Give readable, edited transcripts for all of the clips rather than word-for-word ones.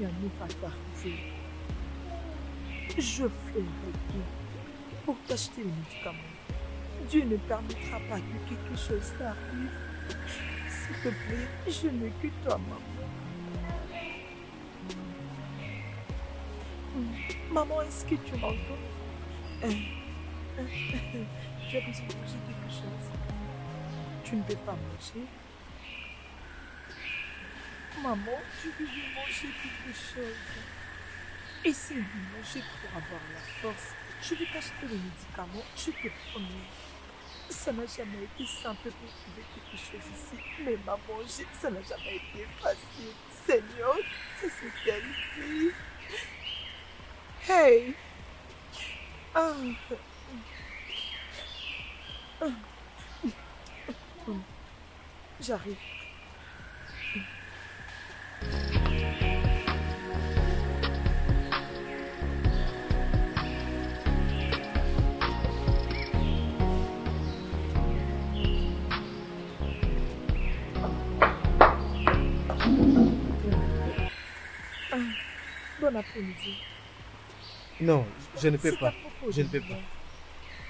n'est pas parti. Je ferai tout pour t'acheter les médicaments. Dieu ne permettra pas que quelque chose t'arrive. S'il te plaît, je n'ai que toi, maman. Maman, est-ce que tu m'entends? Tu as besoin de manger quelque chose. Tu ne veux pas manger? Maman, tu veux manger quelque chose? Essaye de manger pour avoir la force. Je vais t'acheter les médicaments, je te promets. Ça n'a jamais été simple pour trouver quelque chose ici. Mais maman, ça n'a jamais été facile. Seigneur, c'est ce qu'elle dit. Hey! J'arrive. Bon après-midi. Non, je ne peux pas. Je ne peux pas.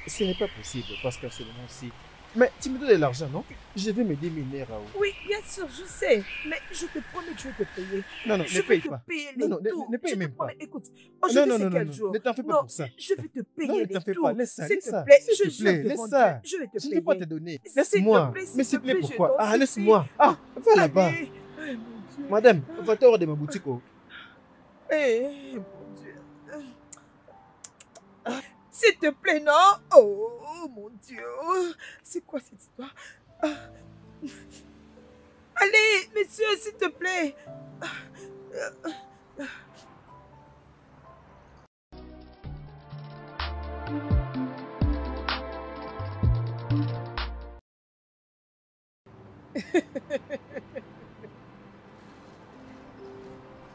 Ce n'est pas possible parce qu'actuellement si. Mais tu me donnes de l'argent, non? Je vais me déminer, Raoul. Oui, bien sûr, je sais. Mais je te promets que je vais te payer. Non, ne paye pas. Ne paye même pas. Écoute, aujourd'hui c'est quel jour? Ne t'en fais pas pour ça. Je vais te payer non, les ne t'en fais tout. pas. Laisse ça, s'il laisse te ça. plaît, S'il te plaît, laisse ça. Je vais te payer. Je ne peux pas te donner. S'il Laisse-moi. te plaît, Mais s'il te plaît, pourquoi? je t'en Laisse-moi. supplie. Va là-bas. Allez. Oh, mon Dieu. Madame, va-t'en hors de ma boutique. Mon Dieu. S'il te plaît, non? Oh, mon Dieu. C'est quoi cette histoire? Allez, monsieur, s'il te plaît.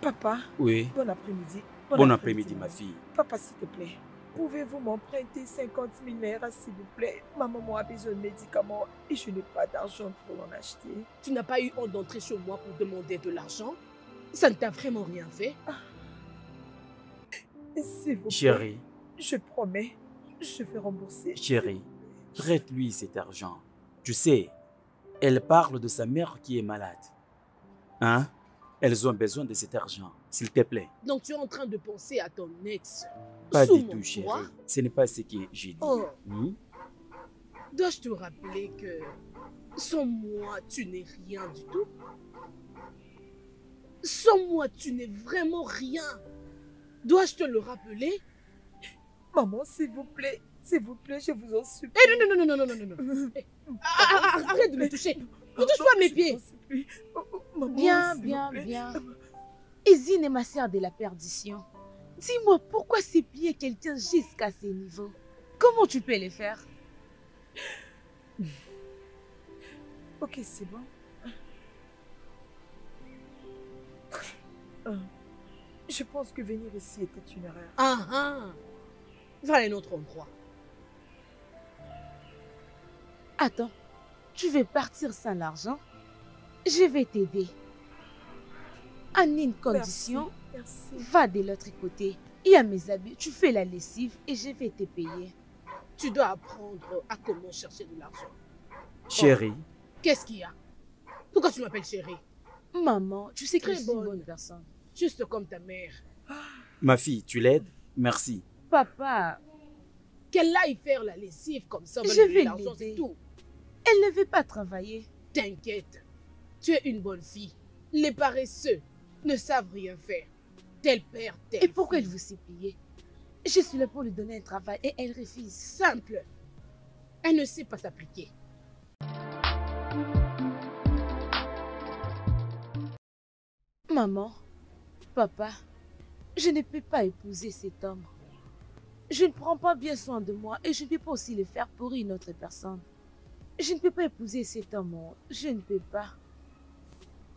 Papa. Oui. Bon après-midi. Bon après-midi, ma fille. Papa, s'il te plaît, pouvez-vous m'emprunter 50 000 naira, s'il vous plaît? Ma maman a besoin de médicaments et je n'ai pas d'argent pour en acheter. Tu n'as pas eu honte d'entrer chez moi pour demander de l'argent? Ça ne t'a vraiment rien fait? S'il vous plaît. Chérie. Je promets, je vais rembourser. Chérie, prête-lui cet argent. Tu sais, elle parle de sa mère qui est malade. Hein? Elles ont besoin de cet argent, s'il te plaît. Donc tu es en train de penser à ton ex? Pas du tout, chérie. Ce n'est pas ce que j'ai dit. Oh. Dois-je te rappeler que sans moi, tu n'es rien du tout? Sans moi, tu n'es vraiment rien. Dois-je te le rappeler? Maman, s'il vous plaît, je vous en supplie. Non. Arrête de me toucher. Ne touche pas mes pieds. Bien. Izine est ma sœur de la perdition. Dis-moi, pourquoi ces pieds qu'elle tient jusqu'à ces niveaux? Comment tu peux les faire? Ok, c'est bon. Je pense que venir ici était une erreur. Va à un autre endroit. Attends, tu veux partir sans l'argent? Je vais t'aider. En une condition, Merci. Va de l'autre côté. Il y a mes habits, tu fais la lessive et je vais te payer. Tu dois apprendre à comment chercher de l'argent. Chérie. Qu'est-ce qu'il y a? Pourquoi tu m'appelles chérie? Maman, tu sais que Très je suis une bonne personne. Juste comme ta mère. Ma fille, tu l'aides? Merci. Papa. Qu'elle aille faire la lessive comme ça. Je vais l'argent, c'est tout. Elle ne veut pas travailler. T'inquiète. Tu es une bonne fille. Les paresseux ne savent rien faire. Tel père, tel Et pourquoi elle veut s'y payer? Je suis là pour lui donner un travail et elle refuse. Simple. Elle ne sait pas s'appliquer. Maman, papa, je ne peux pas épouser cet homme. Je ne prends pas bien soin de moi et je ne peux pas aussi le faire pour une autre personne. Je ne peux pas épouser cet homme, je ne peux pas.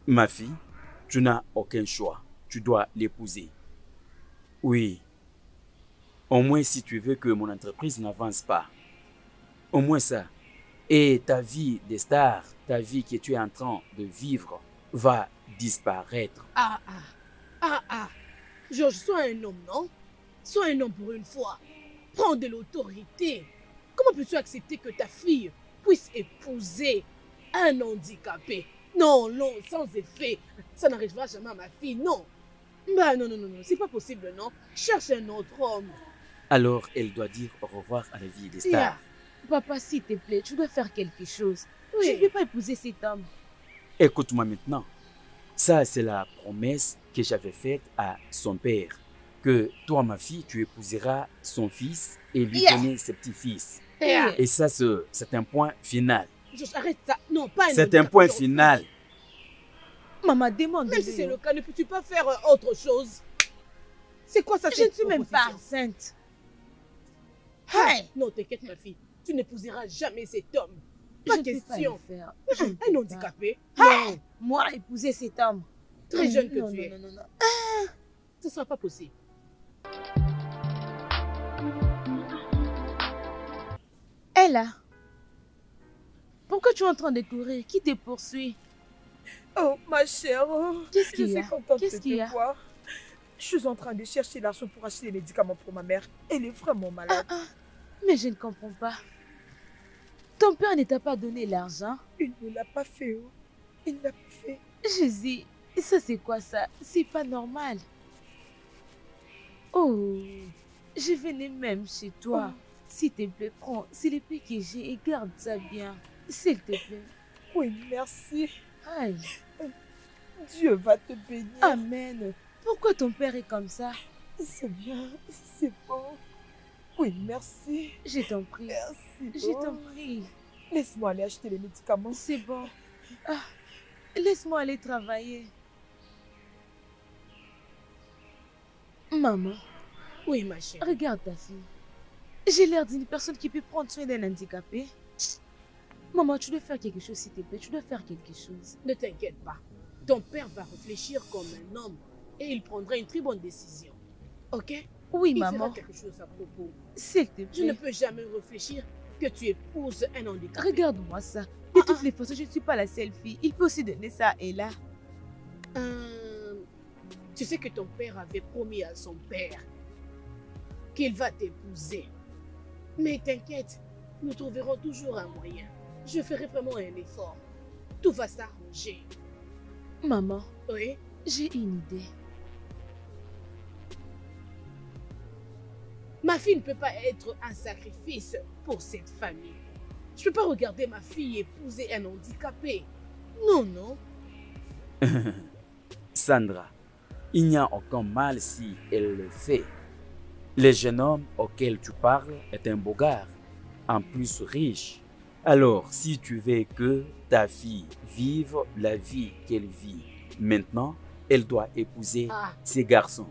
Ma fille, tu n'as aucun choix. Tu dois l'épouser. Oui. Au moins si tu veux que mon entreprise n'avance pas. Au moins ça. Et ta vie de star, ta vie que tu es en train de vivre va disparaître. Georges, sois un homme, non? Sois un homme pour une fois. Prends de l'autorité. Comment peux-tu accepter que ta fille puisse épouser un handicapé? Non, non, sans effet. Ça n'arrivera jamais à ma fille, non. Bah non, c'est pas possible, non? Cherche un autre homme. Alors, elle doit dire au revoir à la vie des stars. Papa, s'il te plaît, tu dois faire quelque chose. Oui. Je ne peux pas épouser cet homme. Écoute-moi maintenant. Ça, c'est la promesse que j'avais faite à son père. Que toi, ma fille, tu épouseras son fils et lui donner ses petits-fils. Et ça, c'est un point final. Arrête ça. Non, pas un C'est un point final. Maman, demande. Même si c'est le cas, ne peux-tu pas faire autre chose? C'est quoi ça? Je ne suis même pas enceinte. Non, t'inquiète, ma fille. Tu n'épouseras jamais cet homme. Pas Je question. Ne peux pas le faire. Un handicapé? Non. Moi, épouser cet homme. Très jeune que tu es. Non. Ce ne sera pas possible. Ella, pourquoi tu es en train de courir? Qui te poursuit? Oh, ma chère. Qu'est-ce qu'il y a? Je suis contente Qu'est-ce de qu'il y a? te voir. Je suis en train de chercher l'argent pour acheter les médicaments pour ma mère. Elle est vraiment malade. Mais je ne comprends pas. Ton père ne t'a pas donné l'argent? Il ne l'a pas fait. Oh. Il ne l'a pas fait. Jésus, ça c'est quoi ça? C'est pas normal. Oh, je venais même chez toi. S'il te plaît, prends. C'est l'épée que j'ai et garde ça bien. S'il te plaît. Oui, merci. Aïe. Dieu va te bénir. Amen. Pourquoi ton père est comme ça? C'est bien, c'est bon. Oui, merci. Je t'en prie. Merci. Je t'en prie. Laisse-moi aller acheter les médicaments. C'est bon. Laisse-moi aller travailler. Maman. Oui, ma chérie. Regarde ta fille. J'ai l'air d'une personne qui peut prendre soin d'un handicapé. Maman, tu dois faire quelque chose, s'il te plaît. Tu dois faire quelque chose. Ne t'inquiète pas. Ton père va réfléchir comme un homme et il prendra une très bonne décision. Ok? Oui, il maman. fera quelque chose à propos. S'il te plaît. Je ne peux jamais réfléchir que tu épouses un handicapé. Regarde-moi ça. De toutes les façons, je ne suis pas la seule fille. Il peut aussi donner ça à Ella. Tu sais que ton père avait promis à son père qu'il va t'épouser. Mais t'inquiète, nous trouverons toujours un moyen. Je ferai vraiment un effort. Tout va s'arranger. Maman, Oui? j'ai une idée. Ma fille ne peut pas être un sacrifice pour cette famille. Je ne peux pas regarder ma fille épouser un handicapé. Non, non. Sandra, il n'y a aucun mal si elle le fait. Le jeune homme auquel tu parles est un beau gars, en plus riche. Alors, si tu veux que ta fille vive la vie qu'elle vit maintenant, elle doit épouser ces garçons.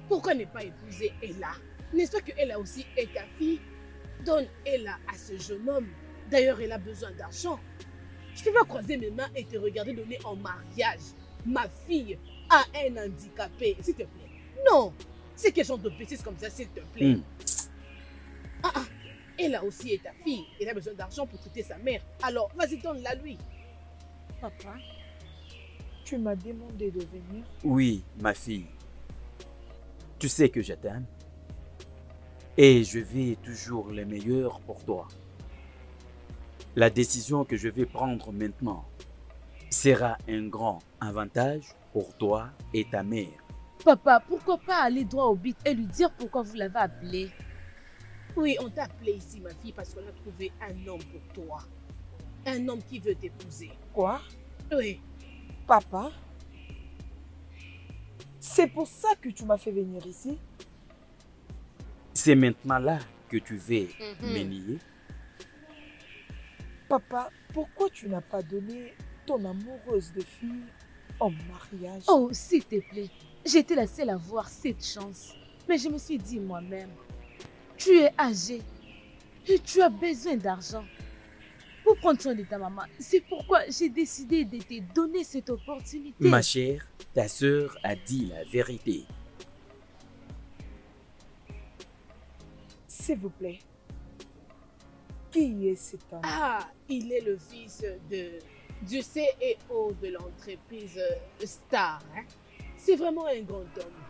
Pourquoi ne pas épouser Ella? N'est-ce pas que Ella aussi est ta fille? Donne Ella à ce jeune homme. D'ailleurs, elle a besoin d'argent. Je ne peux pas croiser mes mains et te regarder donner en mariage ma fille à un handicapé, s'il te plaît. Non, c'est quel genre de bêtises comme ça, s'il te plaît. Ella aussi est ta fille. Elle a besoin d'argent pour traiter sa mère. Alors, vas-y, donne-la lui. Papa, tu m'as demandé de venir. Oui, ma fille. Tu sais que je t'aime. Et je vais toujours le meilleur pour toi. La décision que je vais prendre maintenant sera un grand avantage pour toi et ta mère. Papa, pourquoi pas aller droit au but et lui dire pourquoi vous l'avez appelé? Oui, on t'a appelé ici, ma fille, parce qu'on a trouvé un homme pour toi. Un homme qui veut t'épouser. Quoi? Oui. Papa? C'est pour ça que tu m'as fait venir ici? C'est maintenant là que tu veux me nier. Papa, pourquoi tu n'as pas donné ton amoureuse de fille en mariage? Oh, s'il te plaît. J'étais la seule à voir cette chance. Mais je me suis dit moi-même, tu es âgée et tu as besoin d'argent pour prendre soin de ta maman. C'est pourquoi j'ai décidé de te donner cette opportunité. Ma chère, ta sœur a dit la vérité. S'il vous plaît, qui est cet homme? Il est le fils du CEO de l'entreprise Star. Hein? C'est vraiment un grand homme.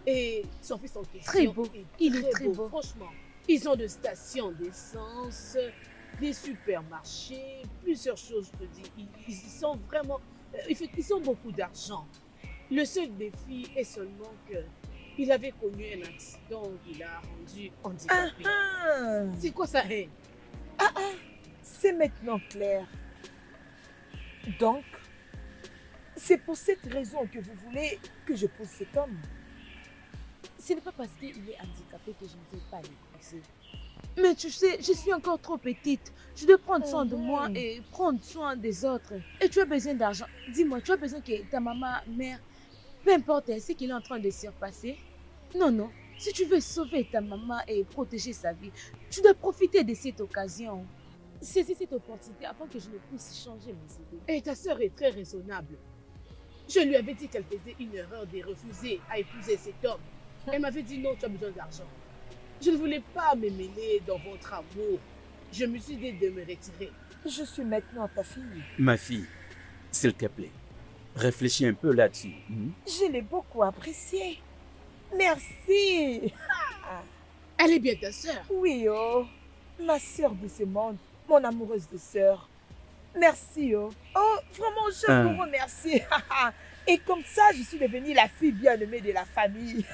Et son fils en question Très beau. Il est très beau. Franchement, ils ont de stations d'essence, des supermarchés, plusieurs choses, je te dis. Ils sont vraiment... Ils ont beaucoup d'argent. Le seul défi est seulement que il avait connu un accident qui l'a rendu handicapé. C'est quoi ça, hein? C'est maintenant clair. Donc, c'est pour cette raison que vous voulez que je pose cet homme. Ce n'est pas parce qu'il est handicapé que je ne vais pas l'épouser. Mais tu sais, je suis encore trop petite. Je dois prendre soin de moi et prendre soin des autres. Et tu as besoin d'argent. Dis-moi, tu as besoin que ta maman, mère, peu importe ce qu'il est en train de surpasser. Non, non. Si tu veux sauver ta maman et protéger sa vie, tu dois profiter de cette occasion. Saisis cette opportunité afin que je ne puisse changer mes idées. Et ta sœur est très raisonnable. Je lui avais dit qu'elle faisait une erreur de refuser à épouser cet homme. Elle m'avait dit non, tu as besoin d'argent. Je ne voulais pas me mêler dans votre amour. Je me suis dit de me retirer. Je suis maintenant ta fille. Ma fille, s'il te plaît, réfléchis un peu là-dessus. Je l'ai beaucoup apprécié. Merci. Elle est bien ta sœur. Oui, oh. Ma sœur de ce monde. Mon amoureuse de sœur. Merci, oh. Oh, vraiment, je vous remercie. Et comme ça, je suis devenue la fille bien-aimée de la famille.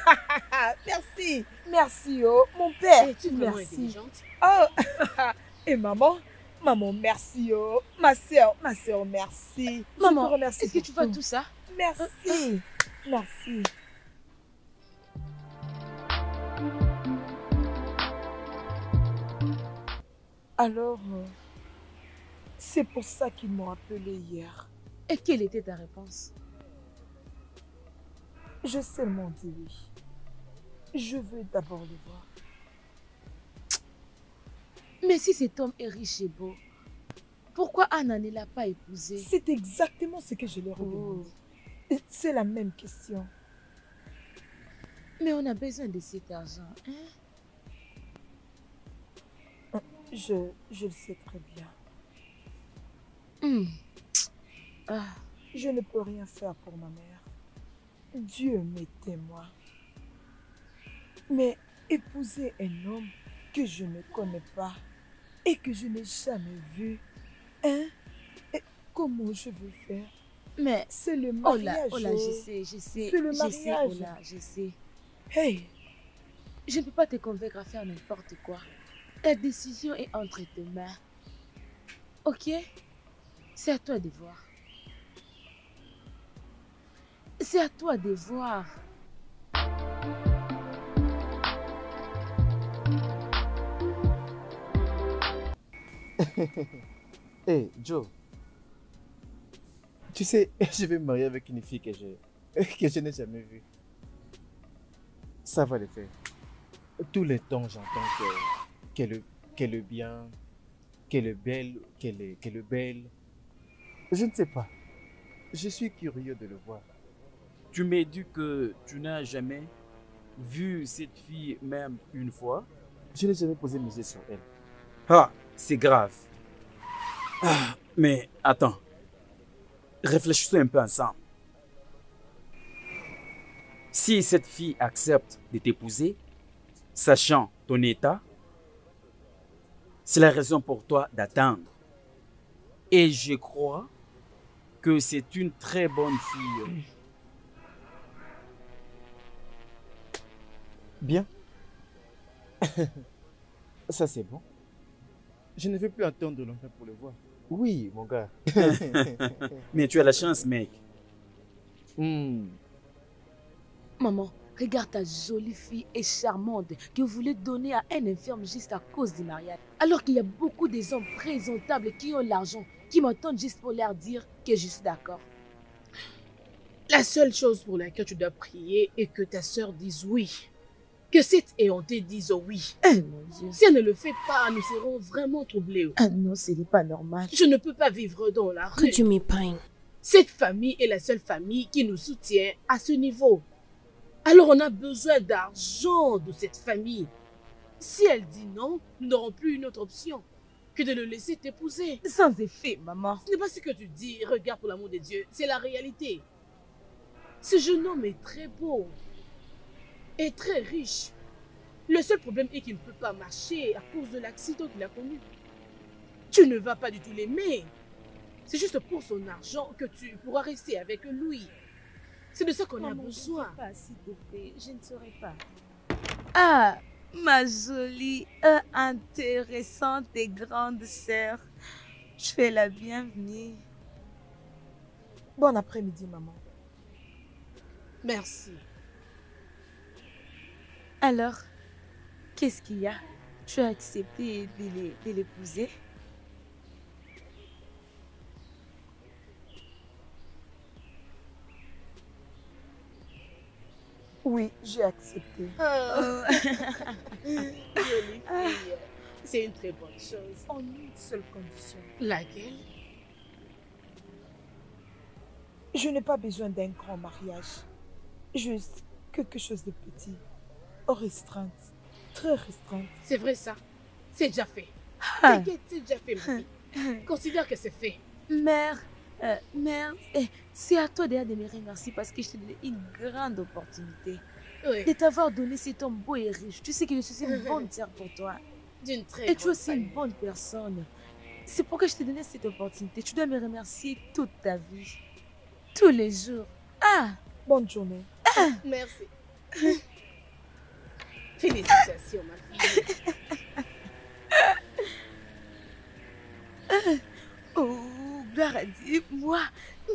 Merci. Merci, oh. Mon père, Es-tu vraiment merci. intelligente? Oh. Et maman? Maman, merci, oh. Ma sœur, merci. Maman, je te remercie est-ce que tu vois pour tout ça? Merci. Merci. Alors, c'est pour ça qu'ils m'ont appelé hier. Et quelle était ta réponse? Je seulement dit oui. Je veux d'abord le voir. Mais si cet homme est riche et beau, pourquoi Anna ne l'a pas épousé? C'est exactement ce que je leur ai demandé. C'est la même question. Mais on a besoin de cet argent, hein? Je le sais très bien. Je ne peux rien faire pour ma mère. Dieu m'est témoin. Mais épouser un homme que je ne connais pas et que je n'ai jamais vu, hein? Et comment je vais faire? Mais c'est le oh mariage. là, je sais. C'est le mariage. Oh là, je sais. Hey! Je ne peux pas te convaincre à faire n'importe quoi. La décision est entre tes mains. Ok? C'est à toi de voir. C'est à toi de voir. Hey, Joe. Tu sais, je vais me marier avec une fille que je n'ai jamais vue. Ça va le faire. Tous les temps, j'entends qu'elle est bien, qu'elle est belle, qu'elle est belle. Je ne sais pas. Je suis curieux de le voir. Tu m'as dit que tu n'as jamais vu cette fille même une fois? Je n'ai jamais posé mes yeux sur elle. Ah, c'est grave. Ah, mais attends. Réfléchissons un peu ensemble. Si cette fille accepte de t'épouser, sachant ton état, c'est la raison pour toi d'attendre. Et je crois que c'est une très bonne fille. Bien. Ça, c'est bon. Je ne vais plus attendre longtemps pour le voir. Oui, mon gars. Mais tu as la chance, mec. Maman, regarde ta jolie fille et charmante que vous voulez donner à un infirme juste à cause du mariage. Alors qu'il y a beaucoup des hommes présentables qui ont l'argent, qui m'entendent juste pour leur dire que je suis d'accord. La seule chose pour laquelle tu dois prier est que ta sœur dise oui. Que cette éhontée dise oui. Mon Dieu. Si elle ne le fait pas, nous serons vraiment troublés. Ah non, ce n'est pas normal. Je ne peux pas vivre dans la rue. Could you me pain? Cette famille est la seule famille qui nous soutient à ce niveau. Alors on a besoin d'argent de cette famille. Si elle dit non, nous n'aurons plus une autre option que de le laisser t'épouser. Sans effet, maman. Ce n'est pas ce que tu dis, regarde pour l'amour de Dieu, c'est la réalité. Ce jeune homme est très beau et très riche. Le seul problème est qu'il ne peut pas marcher à cause de l'accident qu'il a connu. Tu ne vas pas du tout l'aimer. C'est juste pour son argent que tu pourras rester avec lui. C'est de ça qu'on a Maman, besoin. Je ne sais pas, s'il te plaît, je ne saurais pas. Ah, ma jolie, intéressante et grande sœur. Je fais la bienvenue. Bon après-midi, maman. Merci. Alors, qu'est-ce qu'il y a? Tu as accepté de l'épouser? Oui, j'ai accepté. Oh. Jolie fille. C'est une très bonne chose. En une seule condition. Laquelle? Je n'ai pas besoin d'un grand mariage. Juste quelque chose de petit. Restreinte. Très restreinte. C'est vrai ça. C'est déjà fait. Ah. T'inquiète, c'est déjà fait, ma fille. Considère que c'est fait. Mère, c'est à toi déjà de me remercier parce que je t'ai donné une grande opportunité Oui. de t'avoir donné cet homme beau et riche. Tu sais que je suis une bonne sœur pour toi. D'une très Et tu es grande aussi une famille. bonne personne. C'est pourquoi je t'ai donné cette opportunité. Tu dois me remercier toute ta vie. Tous les jours. Ah! Bonne journée. Merci. Félicitations, ma fille. Oh, gloire à Dieu. Moi,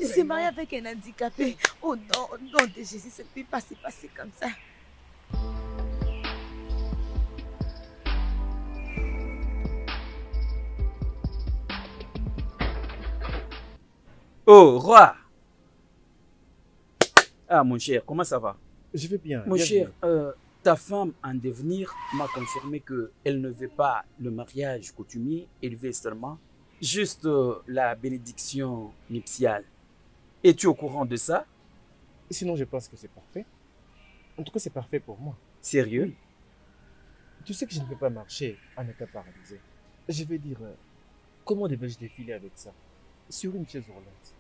je suis mariée avec un handicapé. Oh non, au nom de Jésus, ça ne peut pas se passer comme ça. Oh, roi! Ah, mon cher, comment ça va? Je vais bien. Mon bien cher, bien. ta femme en devenir m'a confirmé qu'elle ne veut pas le mariage coutumier, elle veut seulement juste la bénédiction nuptiale. Es-tu au courant de ça? Sinon, je pense que c'est parfait. En tout cas, c'est parfait pour moi. Sérieux? Tu sais que je ne peux pas marcher en état paralysé. Je vais dire, comment devais-je défiler avec ça? Sur une chaise roulante.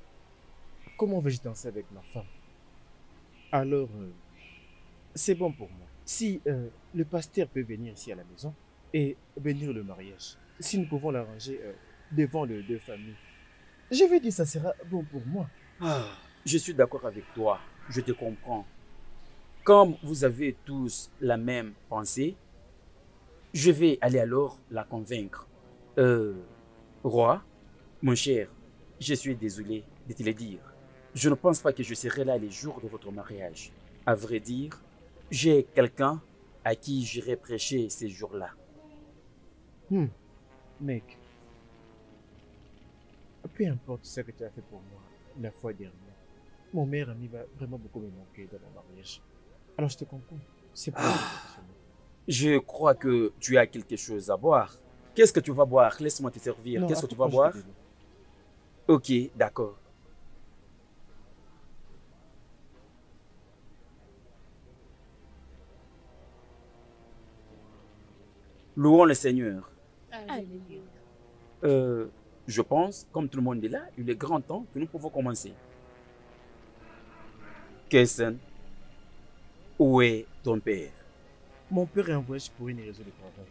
Comment vais-je danser avec ma femme? Alors, c'est bon pour moi. Si le pasteur peut venir ici à la maison et bénir le mariage, si nous pouvons l'arranger devant les deux familles, je vais dire ça sera bon pour moi. Ah, je suis d'accord avec toi, je te comprends. Comme vous avez tous la même pensée, je vais aller alors la convaincre. Roi, mon cher, je suis désolé de te le dire. Je ne pense pas que je serai là les jours de votre mariage. À vrai dire, j'ai quelqu'un à qui j'irai prêcher ces jours-là. Mec, peu importe ce que tu as fait pour moi la fois dernière, mon meilleur ami va vraiment beaucoup me manquer dans mon mariage. Alors je te comprends. C'est pas professionnel. Je crois que tu as quelque chose à boire. Qu'est-ce que tu vas boire? Laisse-moi te servir. Non, Qu'est-ce que tu vas après, boire? je te dis. Ok, d'accord. Louons le Seigneur. Alléluia. Je pense, comme tout le monde est là, il est grand temps que nous pouvons commencer. Kesson, où est ton père? Mon père est en voyage pour une raison de travail.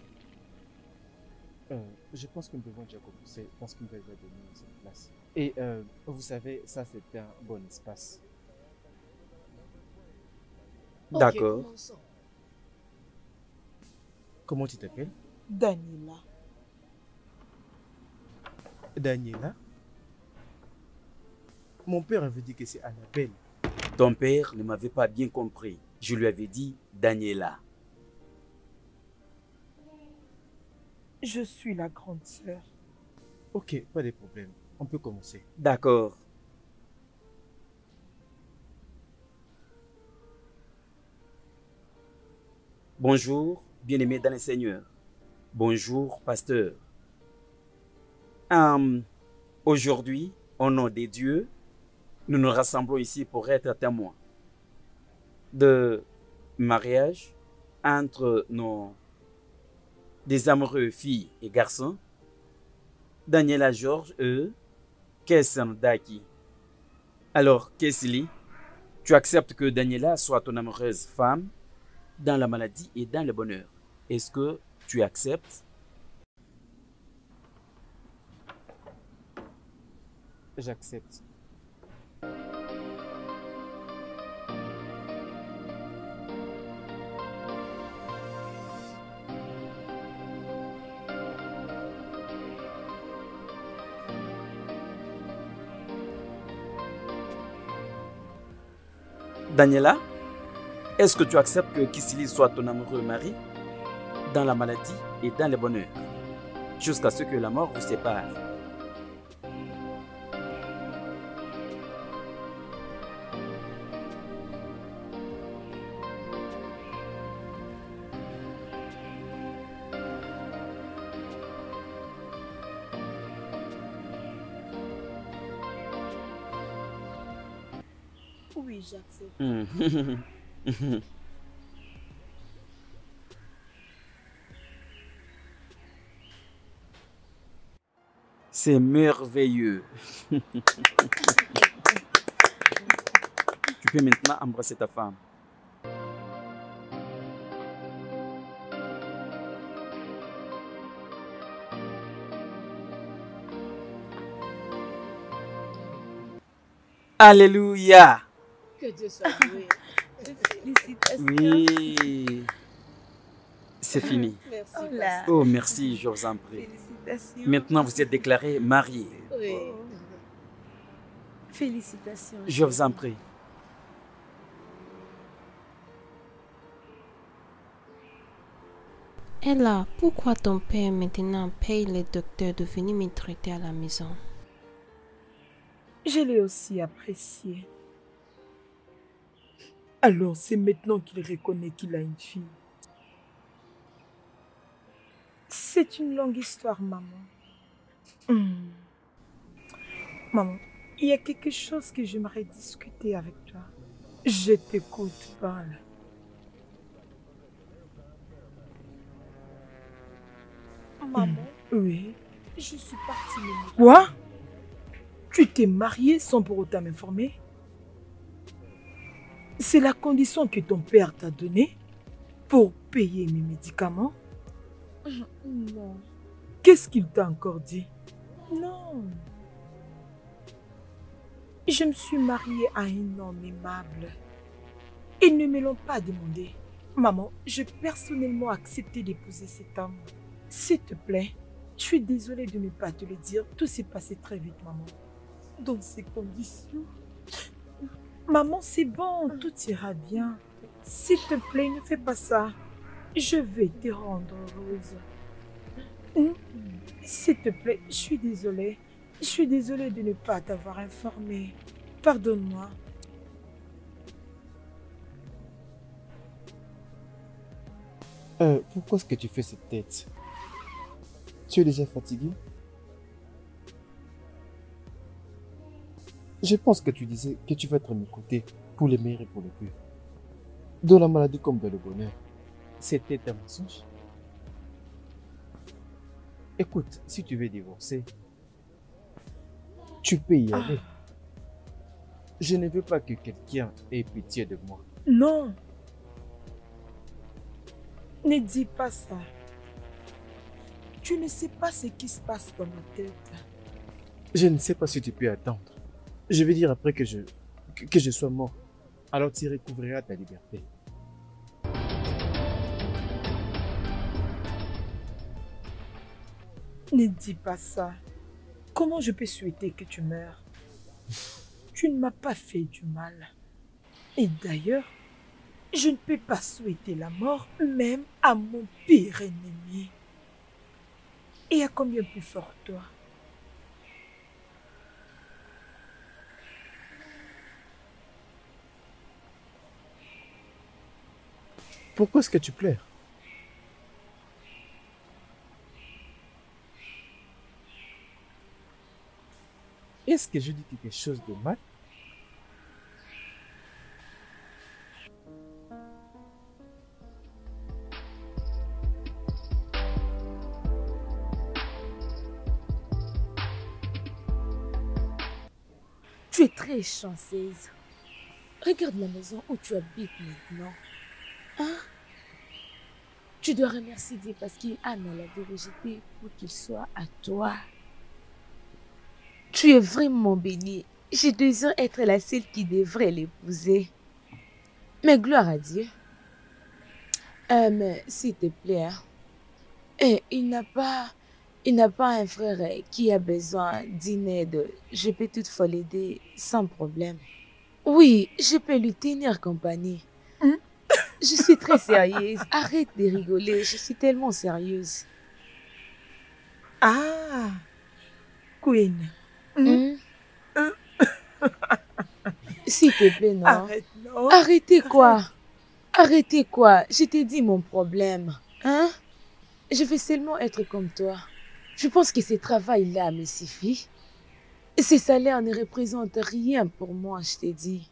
Je pense que nous devons déjà commencer parce qu'il nous a déjà donné cette place. Et vous savez, ça c'est un bon espace. Ok, D'accord. commençons. Comment tu t'appelles? Daniela. Daniela? Mon père avait dit que c'est Annabelle. Ton père ne m'avait pas bien compris. Je lui avais dit Daniela. Je suis la grande sœur. Ok, pas de problème. On peut commencer. D'accord. Bonjour, bien-aimés dans le Seigneur. Bonjour, pasteur. Aujourd'hui, au nom des dieux, nous nous rassemblons ici pour être témoins de mariage entre des amoureux filles et garçons, Daniela Georges et Kesson Daki. Alors, Kesli, Tu acceptes que Daniela soit ton amoureuse femme dans la maladie et dans le bonheur. Est-ce que tu acceptes? J'accepte. Daniela, est-ce que tu acceptes que Kisili soit ton amoureux mari dans la maladie et dans le bonheur, jusqu'à ce que la mort vous sépare? Oui, j'accepte. C'est merveilleux. Tu peux maintenant embrasser ta femme. Alléluia. Que Dieu soit loué. Félicitations. Oui. C'est fini. Merci. Oh là. Oh, merci, je vous en prie. Félicitations. Maintenant, vous êtes déclarés mariés. Oui. Félicitations. Je vous en prie. Ella, pourquoi ton père maintenant paye les docteurs de venir me traiter à la maison? Je l'ai aussi apprécié. Alors c'est maintenant qu'il reconnaît qu'il a une fille. C'est une longue histoire, maman. Maman, il y a quelque chose que j'aimerais discuter avec toi. Je t'écoute, parle. Maman, Oui. je suis partie me Quoi? Tu t'es mariée sans pour autant m'informer? C'est la condition que ton père t'a donnée pour payer mes médicaments? Non. Qu'est-ce qu'il t'a encore dit? Non. Je me suis mariée à un homme aimable. Ils ne me l'ont pas demandé. Maman, j'ai personnellement accepté d'épouser cet homme. S'il te plaît, je suis désolée de ne pas te le dire. Tout s'est passé très vite, maman. Dans ces conditions... Maman, c'est bon, tout ira bien. S'il te plaît, ne fais pas ça. Je vais te rendre heureuse. S'il te plaît, je suis désolée. Je suis désolée de ne pas t'avoir informée. Pardonne-moi. Pourquoi est-ce que tu fais cette tête? Tu es déjà fatigué? Je pense que tu disais que tu vas être à mes côtés pour les meilleurs et pour les pires. Dans la maladie comme dans le bonheur. C'était un mensonge. Écoute, si tu veux divorcer, tu peux y aller. Je ne veux pas que quelqu'un ait pitié de moi. Non. Ne dis pas ça. Tu ne sais pas ce qui se passe dans ma tête. Je ne sais pas si tu peux attendre. Je vais dire après que je sois mort. Alors tu recouvriras ta liberté. Ne dis pas ça. Comment je peux souhaiter que tu meurs? Tu ne m'as pas fait du mal. Et d'ailleurs, je ne peux pas souhaiter la mort même à mon pire ennemi. Et à combien plus fort toi? Pourquoi est-ce que tu pleures? Est-ce que je dis quelque chose de mal? Tu es très chanceuse. Regarde la maison où tu habites maintenant. Hein? Tu dois remercier Dieu parce qu'il a la vérité pour qu'il soit à toi. Tu es vraiment bénie. Je désire être la seule qui devrait l'épouser. Mais gloire à Dieu. Mais s'il te plaît, hein, il n'a pas un frère qui a besoin d'une aide. Je peux toutefois l'aider sans problème. Oui, je peux lui tenir compagnie. Je suis très sérieuse. Arrête de rigoler. Je suis tellement sérieuse. Ah, Queen. S'il te plaît, non. Arrête, non. Arrêtez quoi? Arrêtez quoi? Je t'ai dit mon problème. Hein? Je veux seulement être comme toi. Je pense que ce travail-là me suffit. Ces salaires ne représentent rien pour moi, je t'ai dit.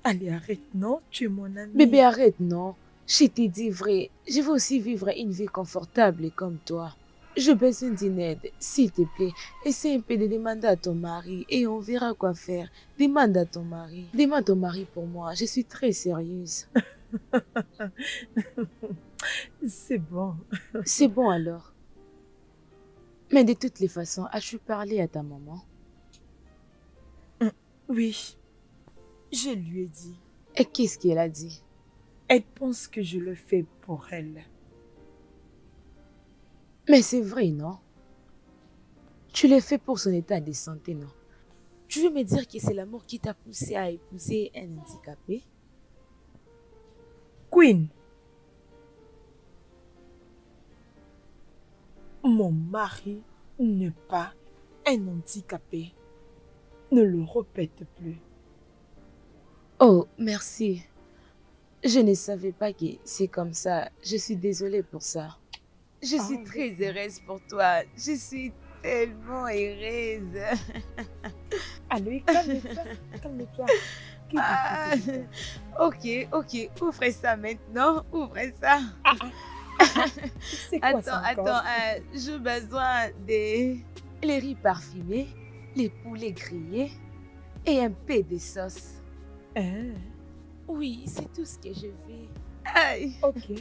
Allez, arrête, non. Tu es mon ami. Bébé, arrête, non. Je t'ai dit vrai. Je veux aussi vivre une vie confortable comme toi. J'ai besoin d'une aide, s'il te plaît. Essaie un peu de demander à ton mari et on verra quoi faire. Demande à ton mari. Demande ton mari pour moi. Je suis très sérieuse. C'est bon. C'est bon alors. Mais de toutes les façons, as-tu parlé à ta maman? Oui. Je lui ai dit. Et qu'est-ce qu'elle a dit? Elle pense que je le fais pour elle. Mais c'est vrai, non? Tu l'as fait pour son état de santé, non? Tu veux me dire que c'est l'amour qui t'a poussé à épouser un handicapé? Queen. Mon mari n'est pas un handicapé. Ne le répète plus. Oh, merci. Je ne savais pas que c'est comme ça. Je suis désolée pour ça. Je suis très heureuse pour toi. Je suis tellement heureuse. Allez, calme-toi. Calme-toi. Ok. Ouvre ça maintenant. Ouvre ça. C'est quoi ça encore? Attends. J'ai besoin de les riz parfumés, les poulets grillés et un peu de sauce. Hein? Oui, c'est tout ce que je veux. Aïe. Ok.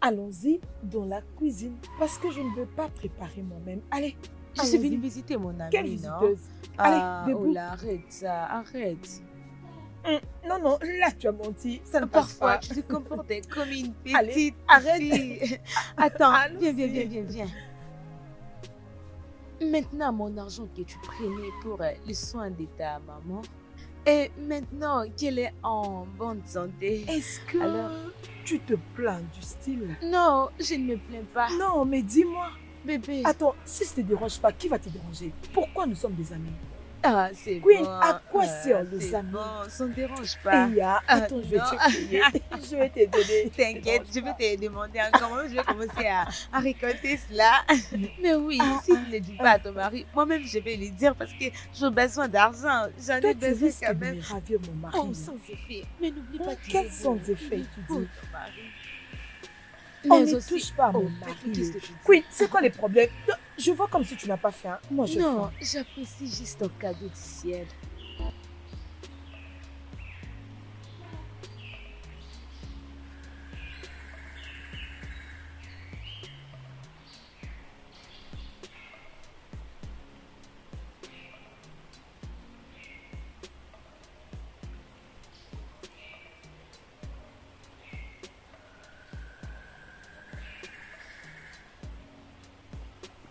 Allons-y dans la cuisine parce que je ne veux pas préparer moi-même. Allez. Je suis venue visiter mon amie, Quelle non? visiteuse? Ah, Allez, debout. oh là, arrête ça, arrête. Non, là tu as menti. Ça ne passe Parfois, pas. tu te comportes comme une petite Allez, arrête. fille. Attends, Allons-y. viens. Maintenant, mon argent que tu prenais pour les soins de ta maman, et maintenant qu'elle est en bonne santé. Est-ce que Alors, tu te plains du style? non, je ne me plains pas. Non, mais dis-moi. Bébé. Attends, si ça ne te dérange pas, qui va te déranger? Pourquoi nous sommes des amis? Ah, c'est Queen, bon. à quoi servent les c'est amis? bon, ça ne dérange pas. Attends, je vais non. te payer. Je vais te donner. T'inquiète, je vais te demander encore. Moi, je vais commencer à récolter cela. Mais oui, si tu ne le dis pas à ton mari, moi-même, je vais lui dire parce que j'ai besoin d'argent. J'en ai Toi, tu besoin risques quand de même. me ravir mon mari. Oh, sans effet. Mais n'oublie pas qu'il Quels est sont beau. les effets, Il est tu beau, dis? ton mari. On Mais ne aussi- touche pas à mon Oh, mari. qu'est-ce que tu dis? Queen, c'est quoi les problèmes? Je vois comme si tu n'as pas fait. Moi, je Non, fais. j'apprécie juste ton cadeau du ciel.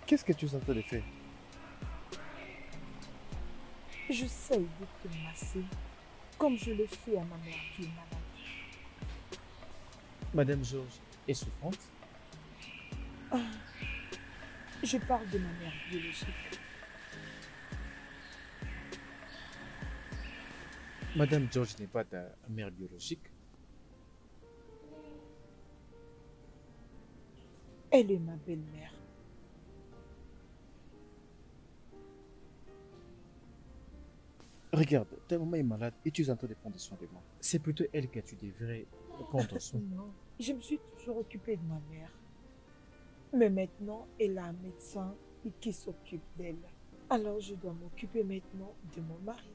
Qu'est-ce que tu es en train de faire? J'essaye de te masser comme je le fais à ma mère qui est malade. Madame Georges est souffrante? Je parle de ma mère biologique. Madame Georges n'est pas ta mère biologique? Elle est ma belle-mère. Regarde, ta maman est malade et tu es en train de prendre soin de moi. C'est plutôt elle que tu devrais prendre soin. Non, je me suis toujours occupée de ma mère. Mais maintenant, elle a un médecin qui s'occupe d'elle. Alors je dois m'occuper maintenant de mon mari.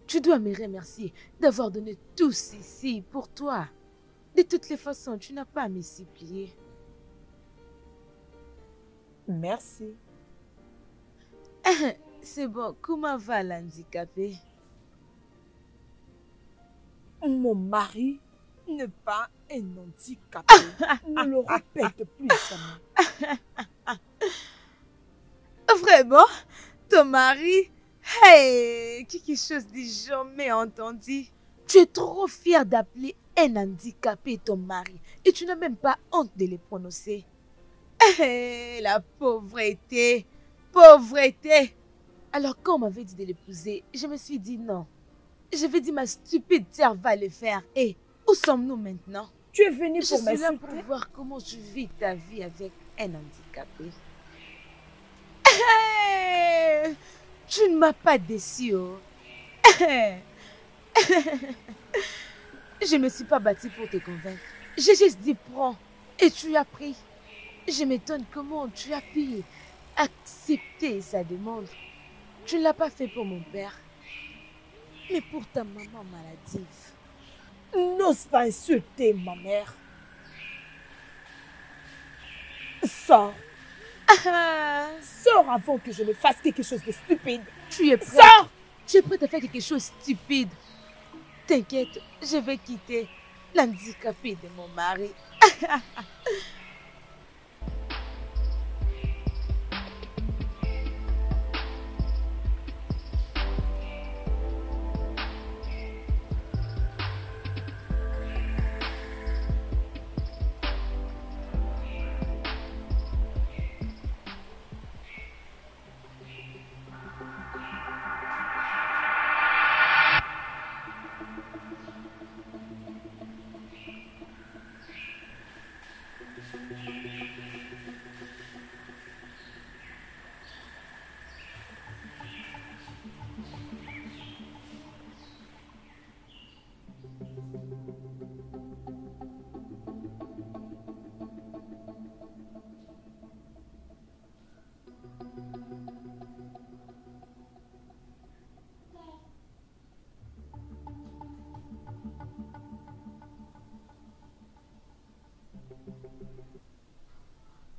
Tu dois me remercier d'avoir donné tout ceci pour toi. De toutes les façons, tu n'as pas à me supplier. Merci. C'est bon, comment va l'handicapé? Mon mari n'est pas un handicapé. Ne le répète plus jamais. Vraiment? Ton mari? Hey, quelque chose de jamais entendu. Tu es trop fier d'appeler un handicapé ton mari et tu n'as même pas honte de le prononcer. Hey, la pauvreté, pauvreté. Alors quand on m'avait dit de l'épouser, je me suis dit non. Je vais dire ma stupide sœur va le faire. Et où sommes-nous maintenant? Tu es venu Je pour suis là pour m'insulter? voir comment tu vis ta vie avec un handicapé. Hey, tu ne m'as pas déçu, oh. Je ne me suis pas battue pour te convaincre. J'ai juste dit prends et tu as pris. Je m'étonne comment tu as pu accepter sa demande. Tu ne l'as pas fait pour mon père, mais pour ta maman maladive. N'ose pas insulter ma mère. Sors. Sors avant que je ne fasse quelque chose de stupide. Tu es prête. Sors. Tu es prête à faire quelque chose de stupide. T'inquiète, je vais quitter l'handicapé de mon mari.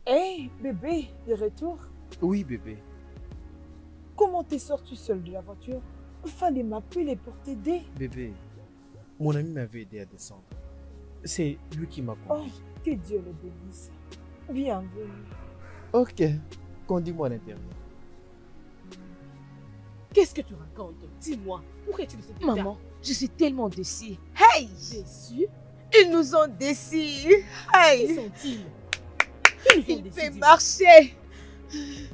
Hé, bébé, de retour. Oui, bébé. Comment t'es sorti seul de la voiture? Fallait m'appeler pour t'aider. Bébé, mon ami m'avait aidé à descendre. C'est lui qui m'a Oh, conduit. que Dieu le bénisse. Bienvenue. Ok, conduis-moi à l'intérieur. Qu'est-ce que tu racontes? Dis-moi, pourquoi es-tu de cet état? Maman, je suis tellement déçue. Hey! Déçu? Ils nous ont déçus. Qui Hey! sont-ils? Qui nous ont Il déçus, peut dis-moi? marcher.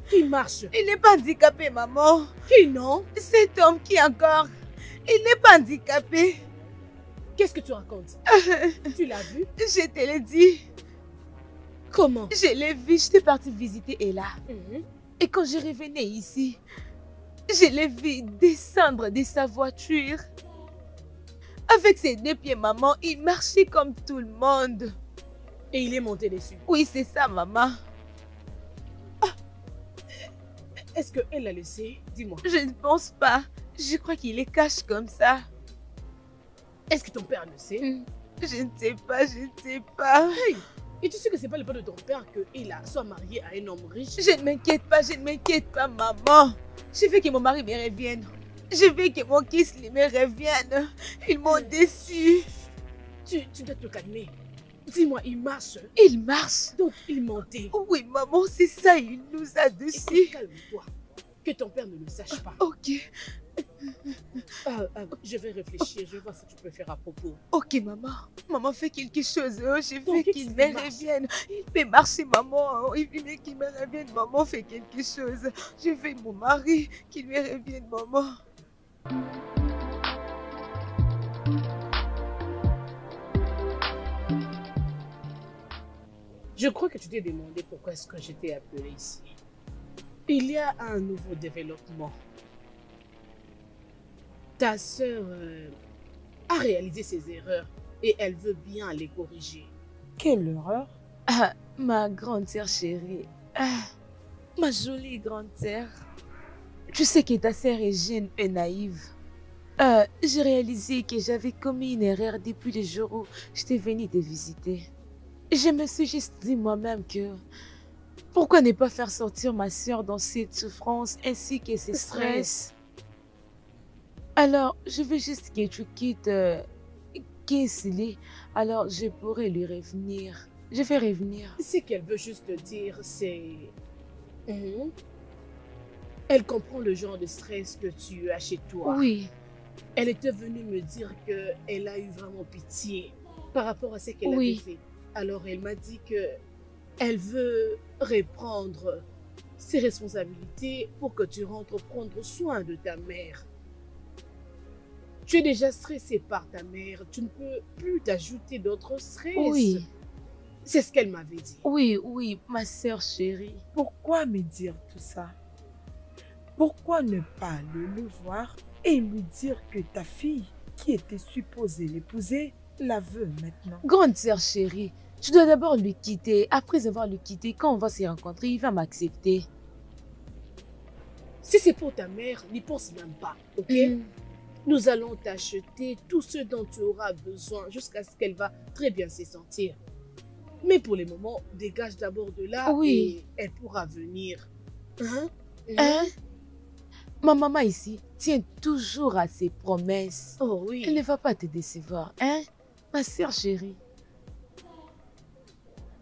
Qui marche? Il n'est pas handicapé, maman. Qui non? Cet homme qui encore, il n'est pas handicapé. Qu'est-ce que tu racontes? Tu l'as vu? Je te l'ai dit. Comment? Je l'ai vu, j'étais partie visiter Ella. Mhm. Et quand je revenais ici, je l'ai vu descendre de sa voiture. Avec ses deux pieds, maman, il marchait comme tout le monde. Et il est monté dessus. Oui, c'est ça, maman. Est-ce qu'elle l'a laissé? Dis-moi. Je ne pense pas. Je crois qu'il les cache comme ça. Est-ce que ton père le sait? Je ne sais pas, je ne sais pas. Hey! Et tu sais que c'est pas le pas de ton père que Ella soit mariée à un homme riche? Je ne m'inquiète pas, maman. Je veux que mon mari me revienne. Je veux que mon fils me revienne. Ils m'ont déçu. Tu dois te calmer. Dis-moi, il marche. Il marche. Donc il mentait. Oui, maman, c'est ça, il nous a Écoute, déçus. calme-toi. Que ton père ne le sache pas. Ok, Je vais réfléchir, je vais voir ce que tu peux faire à propos. ok, maman. Maman, fais quelque chose. Oh, je Ton veux fils qu'il me marche. revienne. Il peut marcher, maman. Oh, il veut qu'il me revienne. Maman, fais quelque chose. Je veux mon mari qu'il me revienne, maman. Je crois que tu t'es demandé pourquoi est-ce que j'étais appelée ici. Il y a un nouveau développement. Ta sœur a réalisé ses erreurs et elle veut bien les corriger. Quelle erreur! Ah, ma grande sœur chérie. Ah, ma jolie grande sœur. Tu sais que ta sœur est jeune et naïve. J'ai réalisé que j'avais commis une erreur depuis le jour où je t'ai venue te visiter. Je me suis juste dit moi-même que pourquoi ne pas faire sortir ma sœur dans cette souffrance ainsi que ses stress. Alors, je veux juste que tu quittes Kinsley, alors je pourrai lui revenir. Je vais revenir. Ce qu'elle veut juste te dire, c'est... Elle comprend le genre de stress que tu as chez toi. Oui. Elle était venue me dire qu'elle a eu vraiment pitié par rapport à ce qu'elle avait fait. Alors elle m'a dit que elle veut reprendre ses responsabilités pour que tu rentres prendre soin de ta mère. Tu es déjà stressé par ta mère, tu ne peux plus t'ajouter d'autres stress. Oui. C'est ce qu'elle m'avait dit. Oui, oui, ma sœur chérie. Pourquoi me dire tout ça? Pourquoi ne pas le voir et lui dire que ta fille, qui était supposée l'épouser, la veut maintenant? Grande sœur chérie, tu dois d'abord lui quitter. Après avoir lui quitté, quand on va se rencontrer, il va m'accepter. Si c'est pour ta mère, n'y pense même pas, ok? Nous allons t'acheter tout ce dont tu auras besoin jusqu'à ce qu'elle va très bien se sentir. Mais pour le moment, dégage d'abord de là et elle pourra venir. Ma maman ici tient toujours à ses promesses. Oh oui. Elle ne va pas te décevoir, hein? Ma sœur chérie.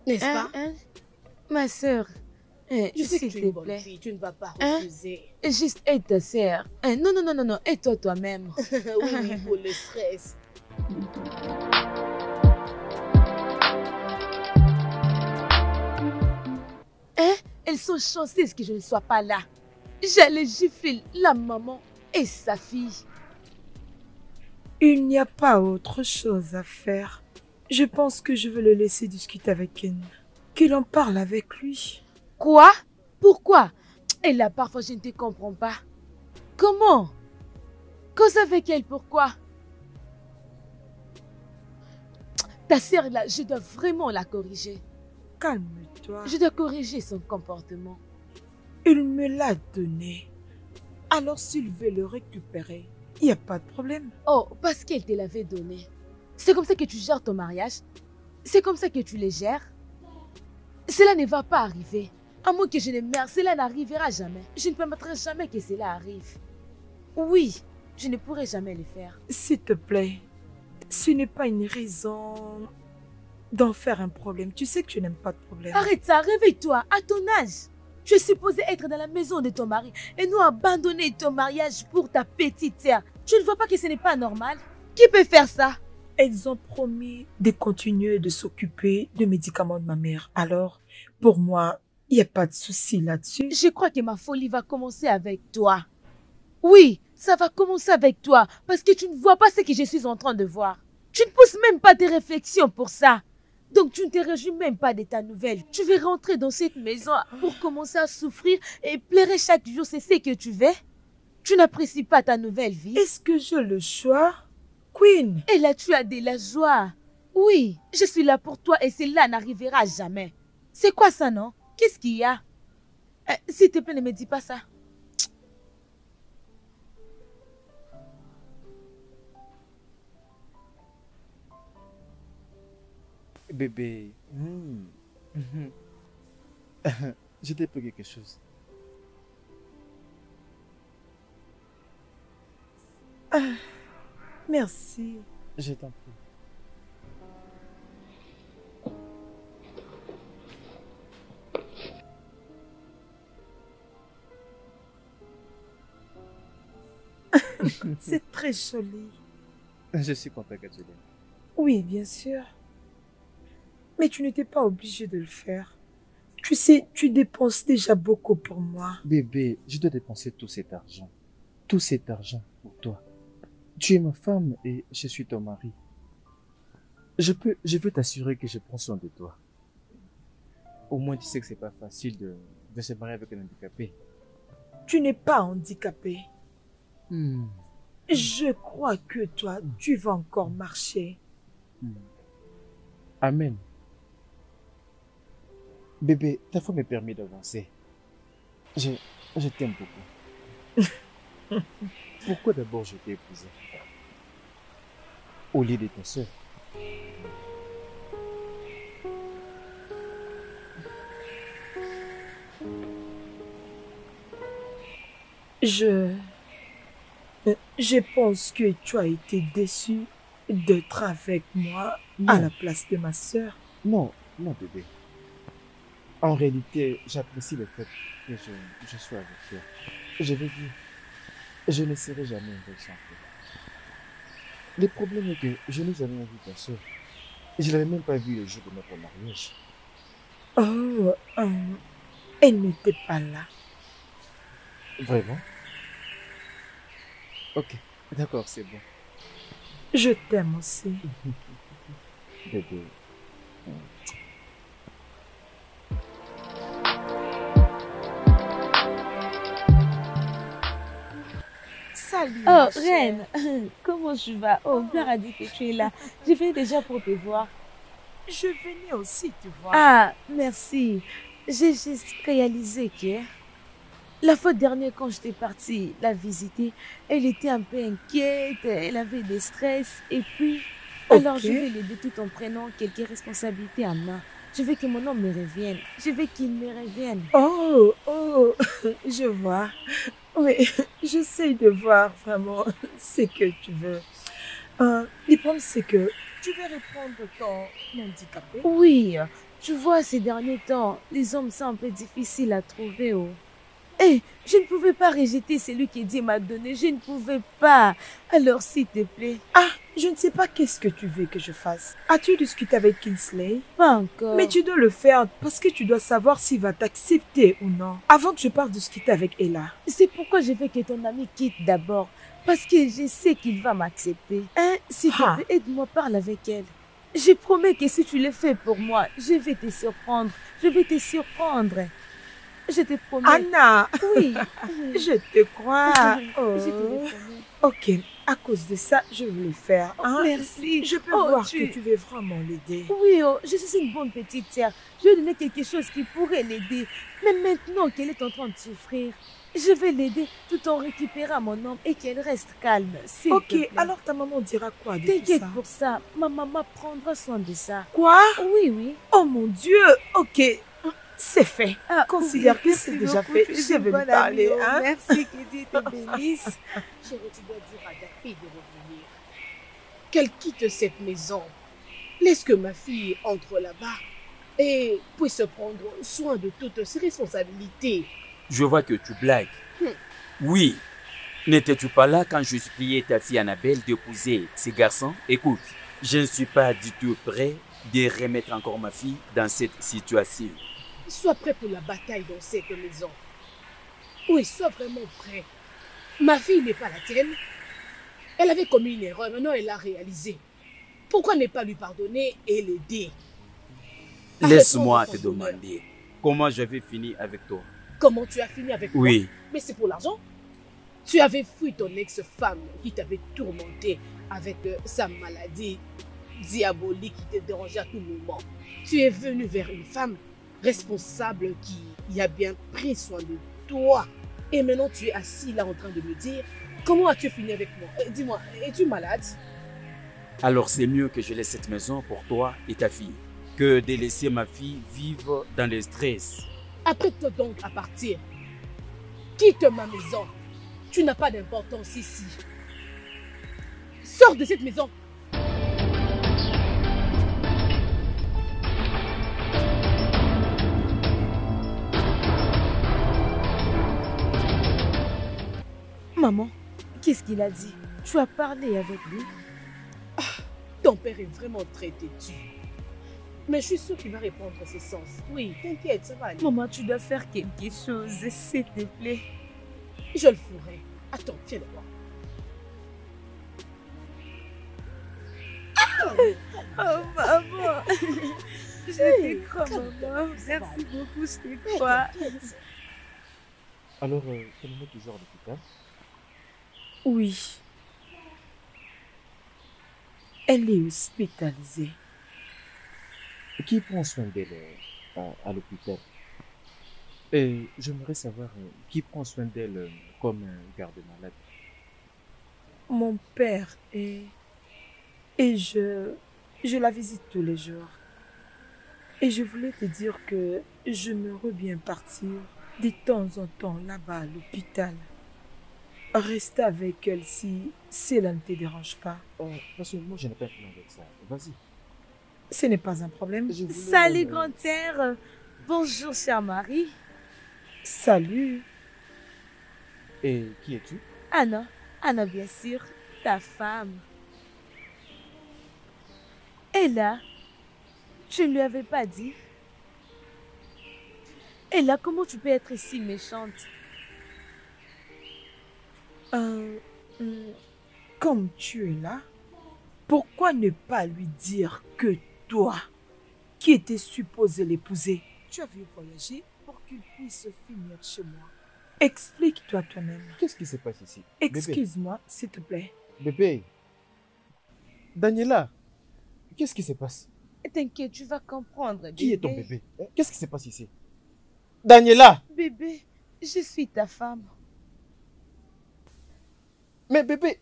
N'est-ce pas? Ma sœur. Je sais que tu es une bonne fille, tu ne vas pas refuser. Juste aide ta sœur. Non, non, non, non, non, aide-toi toi-même. Oui, pour le stress. Elles sont chanceuses que je ne sois pas là. J'allais gifler la maman et sa fille. Il n'y a pas autre chose à faire. Je pense que je vais le laisser discuter avec Ken. Qu'il en parle avec lui. Quoi? Pourquoi? Et là, parfois, je ne te comprends pas. Comment? Cause avec elle, pourquoi? Ta sœur, là, je dois vraiment la corriger. Calme-toi. Je dois corriger son comportement. Il me l'a donné. Alors s'il veut le récupérer, il n'y a pas de problème. Oh, parce qu'elle te l'avait donné. C'est comme ça que tu gères ton mariage? C'est comme ça que tu les gères? Cela ne va pas arriver. À moins que je ne meure, cela n'arrivera jamais. Je ne permettrai jamais que cela arrive. Oui, je ne pourrai jamais le faire. S'il te plaît, ce n'est pas une raison d'en faire un problème. Tu sais que je n'aime pas de problème. Arrête ça, réveille-toi. À ton âge, tu es supposé être dans la maison de ton mari et non abandonner ton mariage pour ta petite sœur. Tu ne vois pas que ce n'est pas normal? Qui peut faire ça? Elles ont promis de continuer de s'occuper des médicaments de ma mère. Alors, pour moi, il n'y a pas de souci là-dessus. Je crois que ma folie va commencer avec toi. Oui, ça va commencer avec toi parce que tu ne vois pas ce que je suis en train de voir. Tu ne pousses même pas tes réflexions pour ça. Donc tu ne te réjouis même pas de ta nouvelle. Tu veux rentrer dans cette maison pour commencer à souffrir et pleurer chaque jour, c'est ce que tu veux? Tu n'apprécies pas ta nouvelle vie? Est-ce que j'ai le choix, Queen? Et là tu as de la joie. Oui, je suis là pour toi et cela n'arrivera jamais. C'est quoi ça, non? Qu'est-ce qu'il y a? S'il te plaît, ne me dis pas ça. Bébé, je t'ai pris quelque chose. Merci. Je t'en prie. C'est très joli. Je suis content que tu l'aimes. Oui, bien sûr. Mais tu n'étais pas obligé de le faire. Tu sais, tu dépenses déjà beaucoup pour moi. Bébé, je dois dépenser tout cet argent. Tout cet argent pour toi. Tu es ma femme et je suis ton mari. Je veux t'assurer que je prends soin de toi. Au moins, tu sais que c'est pas facile de se marier avec un handicapé. Tu n'es pas handicapé. Hmm. Je crois que toi, tu vas encore marcher. Amen. Bébé, ta foi m'est permis d'avancer. Je t'aime beaucoup. Pourquoi d'abord je t'ai épousé au lieu de ta soeur? Je pense que tu as été déçu d'être avec moi à la place de ma sœur. Non, non bébé. En réalité, j'apprécie le fait que je sois avec toi. Je vais dire, je ne serai jamais heureux sans toi. Le problème est que je n'ai jamais vu ta soeur. Je ne l'avais même pas vue le jour de notre mariage. Oh, elle n'était pas là. Vraiment? Ok, d'accord, c'est bon. Je t'aime aussi. Bébé. Salut. Oh, ma chère. reine, comment tu vas? Oh, Claire a dit que tu es là. Je viens déjà pour te voir. Je venais aussi te voir. Ah, merci. J'ai juste réalisé que la fois dernière, quand j'étais partie la visiter, elle était un peu inquiète, elle avait des stress. Et puis, alors Ok. je vais l'aider tout en prenant quelques responsabilités à main. Je veux que mon homme me revienne. Je veux qu'il me revienne. Oh, je vois. Oui, j'essaie de voir vraiment ce que tu veux. Le problème, c'est que tu veux reprendre ton handicapé. Oui, tu vois, ces derniers temps, les hommes sont un peu difficiles à trouver. Oh. Eh, je ne pouvais pas rejeter celui que Dieu m'a donné. Je ne pouvais pas. Alors, s'il te plaît. Ah, je ne sais pas qu'est-ce que tu veux que je fasse. As-tu discuté avec Kinsley? Pas encore. Mais tu dois le faire parce que tu dois savoir s'il va t'accepter ou non. Avant que je parte discuter avec Ella. C'est pourquoi je veux que ton ami quitte d'abord. Parce que je sais qu'il va m'accepter. Hein, s'il te Ah. plaît, aide-moi, parle avec elle. Je promets que si tu le fais pour moi, je vais te surprendre. Je vais te surprendre. Je te promets. Anna, Oui. je te crois. Je te le Oh. promets. Ok, à cause de ça, je vais le faire. Hein? Merci. Je peux Oh, voir que tu veux vraiment l'aider. Oui, oh, je suis une bonne petite sœur. Je vais lui donner quelque chose qui pourrait l'aider. Mais maintenant qu'elle est en train de souffrir, je vais l'aider tout en récupérant mon homme et qu'elle reste calme. S'il te Ok, plaît. alors ta maman dira quoi de tout T'inquiète ça? pour ça. Ma maman prendra soin de ça. Quoi? Oui, oui. Oh mon Dieu, ok, c'est fait. Ah, Considère que merci c'est déjà beaucoup. fait. Tu es Je une vais lui bonne parler. amie, oh. Hein? Merci, que Dieu te bénisse. Chérie, tu dois dire à ta fille de revenir. Qu'elle quitte cette maison. Laisse que ma fille entre là-bas et puisse prendre soin de toutes ses responsabilités. Je vois que tu blagues. Oui. N'étais-tu pas là quand je suppliais ta fille Annabelle d'épouser ces garçons? Écoute, je ne suis pas du tout prêt de remettre encore ma fille dans cette situation. Sois prêt pour la bataille dans cette maison. Oui, sois vraiment prêt. Ma fille n'est pas la tienne. Elle avait commis une erreur, maintenant elle l'a réalisée. Pourquoi ne pas lui pardonner et l'aider? Laisse-moi Arrête te de ton honneur. demander comment je vais finir avec toi. Comment tu as fini avec moi? Oui, Mais c'est pour l'argent. Tu avais fui ton ex-femme qui t'avait tourmenté avec sa maladie diabolique qui te dérangeait à tout moment. Tu es venu vers une femme responsable qui a bien pris soin de toi. Et maintenant tu es assis là en train de me dire comment as-tu fini avec moi? Dis-moi, es-tu malade? alors c'est mieux que je laisse cette maison pour toi et ta fille que de laisser ma fille vivre dans le stress. Apprête-toi donc à partir. Quitte ma maison. Tu n'as pas d'importance ici. Sors de cette maison. Maman, qu'est-ce qu'il a dit? Tu as parlé avec lui? Ton père est vraiment très têtu. Mais je suis sûre qu'il va répondre ses sens. Oui, t'inquiète, ça va aller. Maman, tu dois faire quelque chose, s'il te plaît. Je le ferai. Attends, tiens là. Oh, maman. Je te crois, maman. Merci beaucoup, je te crois. Alors, ton maman est toujours à l'hôpital? Oui. Elle est hospitalisée. Qui prend soin d'elle à l'hôpital? Et j'aimerais savoir qui prend soin d'elle comme un garde-malade. Mon père et je la visite tous les jours. Et je voulais te dire que j'aimerais bien partir de temps en temps là-bas à l'hôpital. Rester avec elle si cela ne te dérange pas. Parce que moi, je n'ai pas de plan avec ça. Vas-y. Ce n'est pas un problème. Je voulais Salut, même, grand-père. Bonjour, cher mari. Salut. Et qui es-tu? Anna. Anna, bien sûr, ta femme. Et là, tu ne lui avais pas dit? Et là, comment tu peux être si méchante? Comme tu es là, pourquoi ne pas lui dire que toi, qui étais supposé l'épouser, tu avais voyagé pour qu'il puisse finir chez moi? Explique-toi toi-même. Qu'est-ce qui se passe ici? Excuse-moi, s'il te plaît. Bébé. Daniela, qu'est-ce qui se passe? T'inquiète, tu vas comprendre, bébé. Qui est ton bébé? Qu'est-ce qui se passe ici? Daniela! Bébé, je suis ta femme. Mais bébé!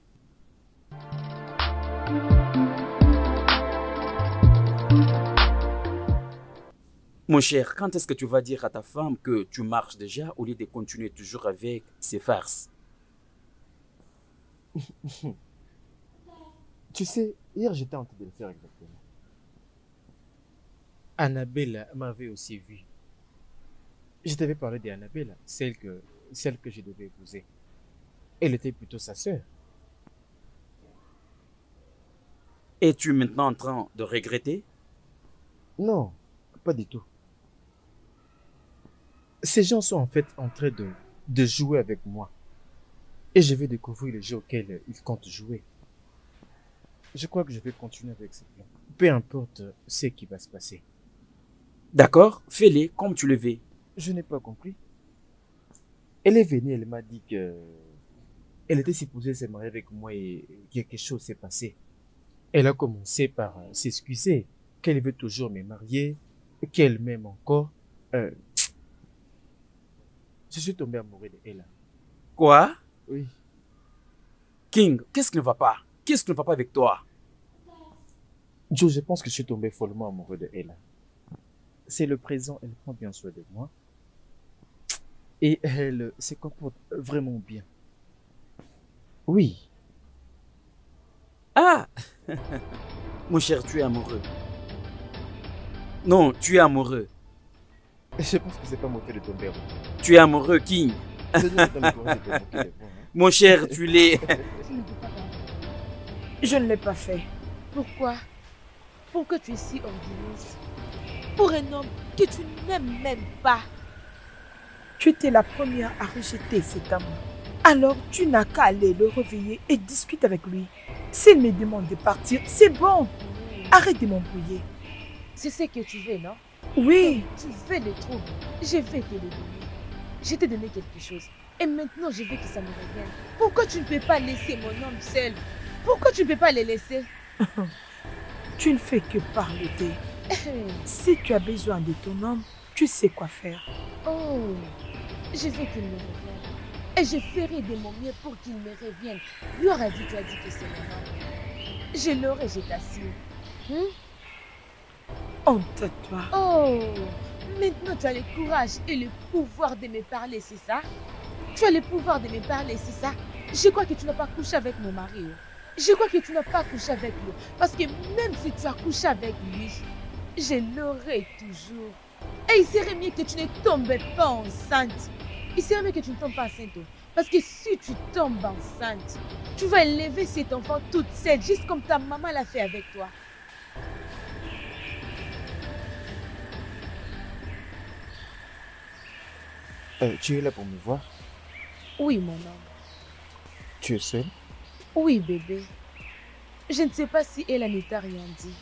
Mon cher, quand est-ce que tu vas dire à ta femme que tu marches déjà au lieu de continuer toujours avec ces farces? Tu sais, hier j'étais en train de le faire exactement. Annabelle m'avait aussi vu. Je t'avais parlé d'Annabelle, celle que je devais épouser. Elle était plutôt sa sœur. Es-tu maintenant en train de regretter? Non, pas du tout. Ces gens sont en fait en train de jouer avec moi. Et je vais découvrir le jeu auquel ils comptent jouer. Je crois que je vais continuer avec ce plan. Peu importe ce qui va se passer. D'accord, fais-les comme tu le veux. Je n'ai pas compris. Elle est venue, elle m'a dit que elle était supposée se marier avec moi et quelque chose s'est passé. Elle a commencé par s'excuser, qu'elle veut toujours me marier, qu'elle m'aime encore. Je suis tombé amoureux d'elle. Quoi? Oui. King, qu'est-ce qui ne va pas? Qu'est-ce qui ne va pas avec toi? Joe, je pense que je suis tombé follement amoureux d'elle. C'est le présent, elle prend bien soin de moi. Et elle se comporte vraiment bien. Oui. Ah! Mon cher, tu es amoureux. Non, tu es amoureux. Je pense que c'est pas mon fait de tomber amoureux. Tu es amoureux, King. Mon cher, tu l'es. Je ne l'ai pas fait. Pourquoi? Pourquoi tu es si orgueilleuse? Pour un homme que tu n'aimes même pas. Tu étais la première à rejeter cet homme. Alors tu n'as qu'à aller le réveiller et discuter avec lui. S'il me demande de partir, c'est bon. Arrête de m'embrouiller. C'est ce que tu veux, non? Oui. Tu veux les troubles. Je vais te les donner. Je t'ai donné quelque chose. Et maintenant, je veux que ça me revienne. Pourquoi tu ne peux pas laisser mon homme seul? Pourquoi tu ne peux pas les laisser? Tu ne fais que parler. Si tu as besoin de ton homme, tu sais quoi faire. Oh, je veux qu'il me revienne. Et je ferai de mon mieux pour qu'il me revienne. Gloire a dit, tu as dit que c'est mon homme. Je l'aurai, je t'assure. Honte à toi. Oh, maintenant tu as le courage et le pouvoir de me parler, c'est ça? Tu as le pouvoir de me parler, c'est ça? Je crois que tu n'as pas couché avec mon mari. Je crois que tu n'as pas couché avec lui. Parce que même si tu as couché avec lui, je l'aurai toujours. Et il serait mieux que tu ne tombes pas enceinte. Il serait mieux que tu ne tombes pas enceinte. Parce que si tu tombes enceinte, tu vas élever cet enfant toute seule, juste comme ta maman l'a fait avec toi. Tu es là pour me voir? Oui, mon homme. Tu es seule? Oui, bébé. Je ne sais pas si elle ne t'a rien dit.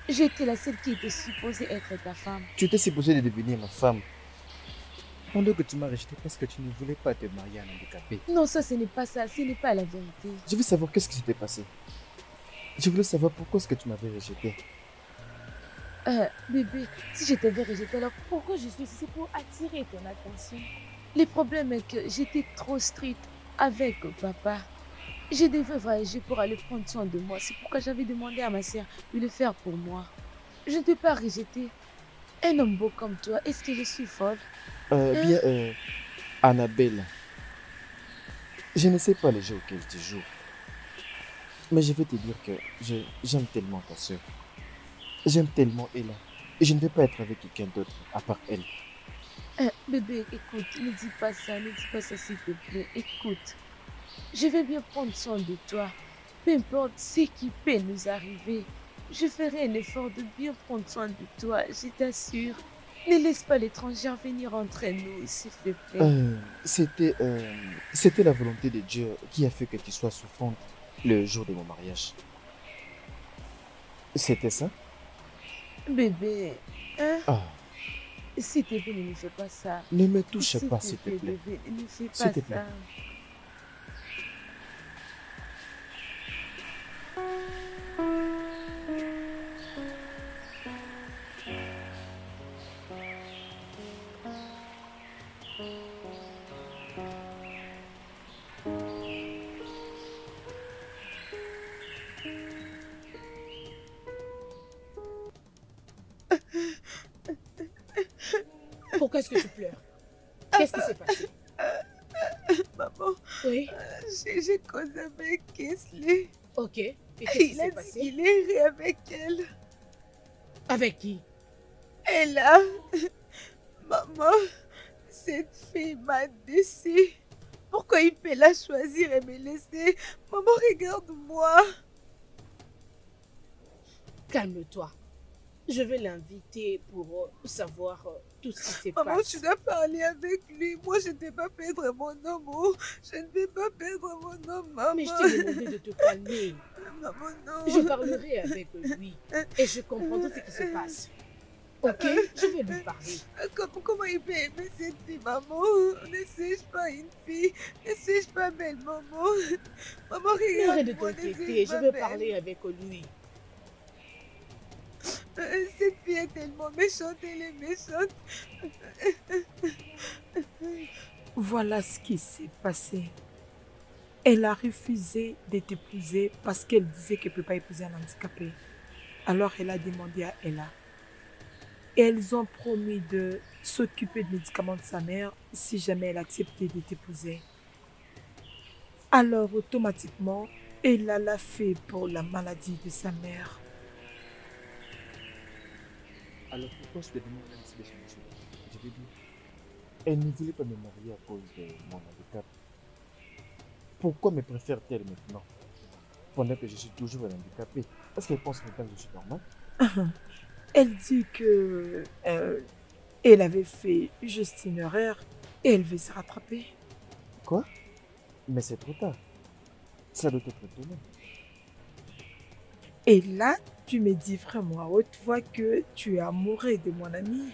J'étais la seule qui était supposée être ta femme. Tu étais supposé de devenir ma femme. Pendant que tu m'as rejeté parce que tu ne voulais pas te marier à un handicapé. Non, ça, ce n'est pas ça. Ce n'est pas la vérité. Je veux savoir qu'est-ce qui s'était passé. Je voulais savoir pourquoi est-ce que tu m'avais rejeté. Bébé, si je t'avais rejeté, alors pourquoi je suis ici? C'est pour attirer ton attention. Le problème est que j'étais trop stricte avec papa. Je devais voyager pour aller prendre soin de moi. C'est pourquoi j'avais demandé à ma sœur de le faire pour moi. Je ne t'ai pas rejeté. Un homme beau comme toi, est-ce que je suis folle? Annabelle, je ne sais pas les jeux auxquels tu joues. Mais je vais te dire que j'aime tellement ta soeur. J'aime tellement Ella. Et je ne vais pas être avec quelqu'un d'autre à part elle. Bébé, écoute, ne dis pas ça, s'il te plaît. Écoute, je vais bien prendre soin de toi. Peu importe ce qui peut nous arriver, je ferai un effort de bien prendre soin de toi, je t'assure. Ne laisse pas l'étranger venir entre nous, s'il te plaît. C'était la volonté de Dieu qui a fait que tu sois souffrante le jour de mon mariage. C'était ça? Bébé, hein? Ah, S'il te plaît, ne fais pas ça. ne me touche pas, s'il te plaît. Bébé, ne fais S'il pas te plaît. ça. Pourquoi est-ce que tu pleures? Qu'est-ce qui s'est passé? Maman, Oui, j'ai causé avec Kesley. ok. Et qu'est-ce qui Il a s'est dit passé? qu'il irait avec elle. Avec qui? Elle a... Maman, cette fille m'a déçue. Pourquoi il peut la choisir et me laisser? Maman, regarde-moi. Calme-toi. Je vais l'inviter pour savoir tout ce qui s'est Maman, passé. tu dois parler avec lui. Moi, je ne vais pas perdre mon homme. Oh. Je ne vais pas perdre mon homme, maman. Mais je t'ai demandé de te calmer. Maman, non. Je parlerai avec lui et je comprendrai ce qui se passe. Ok? Je vais lui parler. Comment il peut aimer cette fille, maman? Ne suis-je pas une fille? Ne suis-je pas belle, maman? Maman, regarde-moi. Arrête de t'inquiéter, je vais parler avec lui. Cette fille est tellement méchante, elle est méchante. Voilà ce qui s'est passé. Elle a refusé de t'épouser parce qu'elle disait qu'elle ne peut pas épouser un handicapé. Alors elle a demandé à Ella. Et elles ont promis de s'occuper des médicaments de sa mère si jamais elle acceptait de t'épouser. Alors automatiquement, Ella l'a fait pour la maladie de sa mère. alors pourquoi je devais me laisser changer? Je vais dire, elle ne voulait pas me marier à cause de mon handicap. Pourquoi me préfère-t-elle maintenant? Pendant que je suis toujours un handicapé. Est-ce qu'elle pense maintenant que je suis normal? Elle dit que elle avait fait juste une erreur et elle veut se rattraper. Quoi? Mais c'est trop tard. Ça doit être étonnant. Et là, tu me dis vraiment à haute voix que tu es amoureux de mon ami.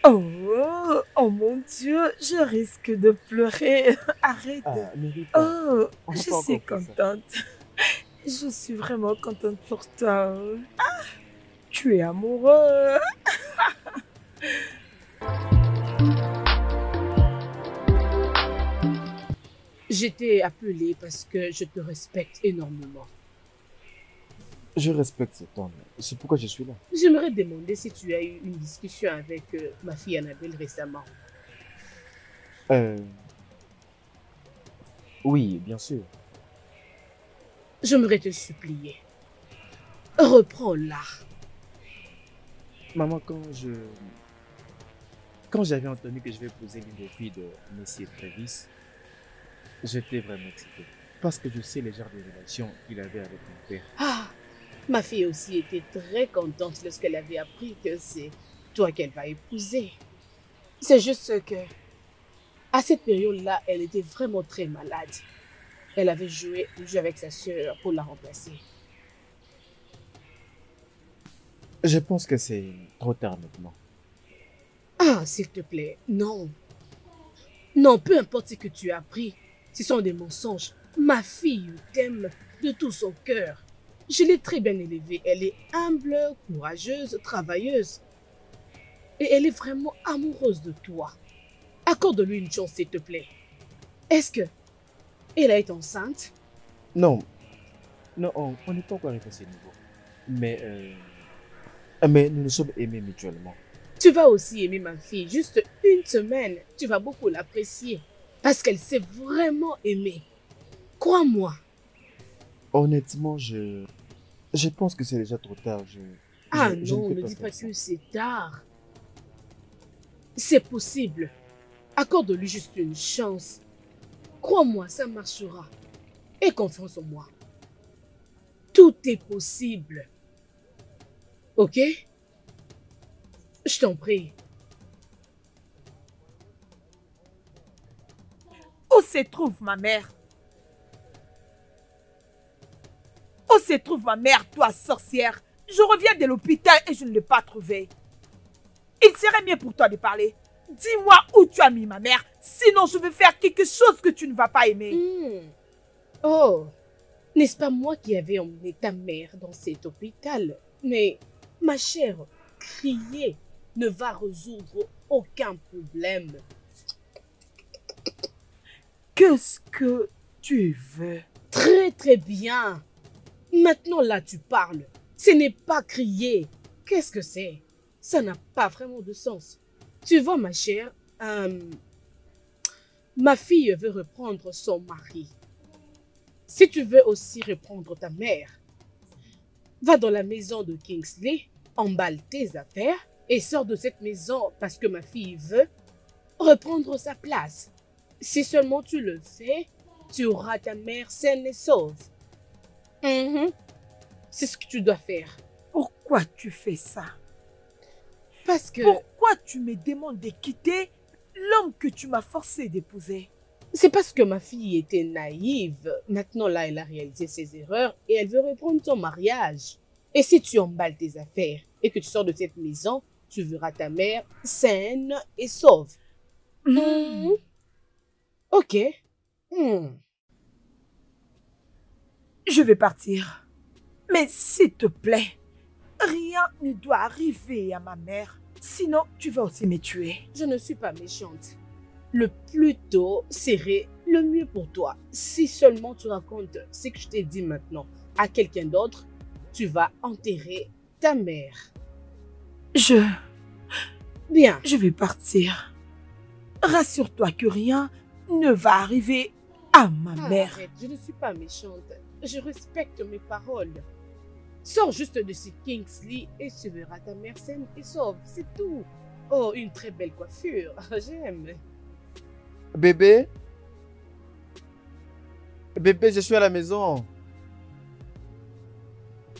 Oh mon Dieu, je risque de pleurer. Arrête. Ah, ne ris pas. Oh, On n'a je pas suis encore fait ça. contente. Je suis vraiment contente pour toi. Ah, tu es amoureux. Je t'ai appelé parce que je te respecte énormément. Je respecte cet homme. C'est pourquoi je suis là. J'aimerais demander si tu as eu une discussion avec ma fille Annabelle récemment. Oui, bien sûr. J'aimerais te supplier. Reprends-la. Maman, quand j'avais entendu que je vais épouser l'une des filles de Monsieur Travis, j'étais vraiment excité. Parce que je sais les genres de relations qu'il avait avec mon père. Ah, ma fille aussi était très contente lorsqu'elle avait appris que c'est toi qu'elle va épouser. C'est juste que, à cette période-là, elle était vraiment très malade. Elle avait joué avec sa sœur pour la remplacer. Je pense que c'est trop tard maintenant. Ah, s'il te plaît, non. Non, peu importe ce que tu as appris, ce sont des mensonges. Ma fille t'aime de tout son cœur. Je l'ai très bien élevée. Elle est humble, courageuse, travailleuse. Et elle est vraiment amoureuse de toi. Accorde-lui une chance, s'il te plaît. Est-ce que elle a été enceinte? Non, non, on n'est pas encore arrivé à ce niveau. Mais nous nous sommes aimés mutuellement. Tu vas aussi aimer ma fille. Juste une semaine, tu vas beaucoup l'apprécier. Parce qu'elle s'est vraiment aimée. Crois-moi. Honnêtement, je pense que c'est déjà trop tard. Ah Je non, peux ne dis faire pas ça. que c'est tard. C'est possible. Accorde-lui juste une chance. Crois-moi, ça marchera. Aie confiance en moi. Tout est possible. Ok? Je t'en prie. Où se trouve ma mère? Où se trouve ma mère, toi, sorcière? Je reviens de l'hôpital et je ne l'ai pas trouvée. Il serait mieux pour toi de parler. Dis-moi où tu as mis ma mère, sinon je vais faire quelque chose que tu ne vas pas aimer. Oh, n'est-ce pas moi qui avais emmené ta mère dans cet hôpital? Mais, ma chère, crier ne va résoudre aucun problème. Qu'est-ce que tu veux? Très très bien. Maintenant là tu parles. Ce n'est pas crier. Qu'est-ce que c'est? Ça n'a pas vraiment de sens. Tu vois ma chère, ma fille veut reprendre son mari. Si tu veux aussi reprendre ta mère, va dans la maison de Kingsley, emballe tes affaires et sors de cette maison parce que ma fille veut reprendre sa place. Si seulement tu le fais, tu auras ta mère saine et sauve. C'est ce que tu dois faire. Pourquoi tu fais ça? Parce que Pourquoi tu me demandes de quitter l'homme que tu m'as forcé d'épouser? c'est parce que ma fille était naïve. Maintenant là, elle a réalisé ses erreurs et elle veut reprendre son mariage. Et si tu emballes tes affaires et que tu sors de cette maison, tu verras ta mère saine et sauve. Ok. Je vais partir. Mais s'il te plaît, rien ne doit arriver à ma mère. Sinon, tu vas aussi me tuer. Je ne suis pas méchante. Le plus tôt serait le mieux pour toi. Si seulement tu racontes ce que je t'ai dit maintenant à quelqu'un d'autre, tu vas enterrer ta mère. Bien. Je vais partir. Rassure-toi que rien ne va arriver à ma mère. Arrête, je ne suis pas méchante. Je respecte mes paroles. Sors juste de ce Kingsley et tu verras ta mère saine et sauve. C'est tout. Oh, une très belle coiffure. J'aime. Bébé? Bébé, je suis à la maison.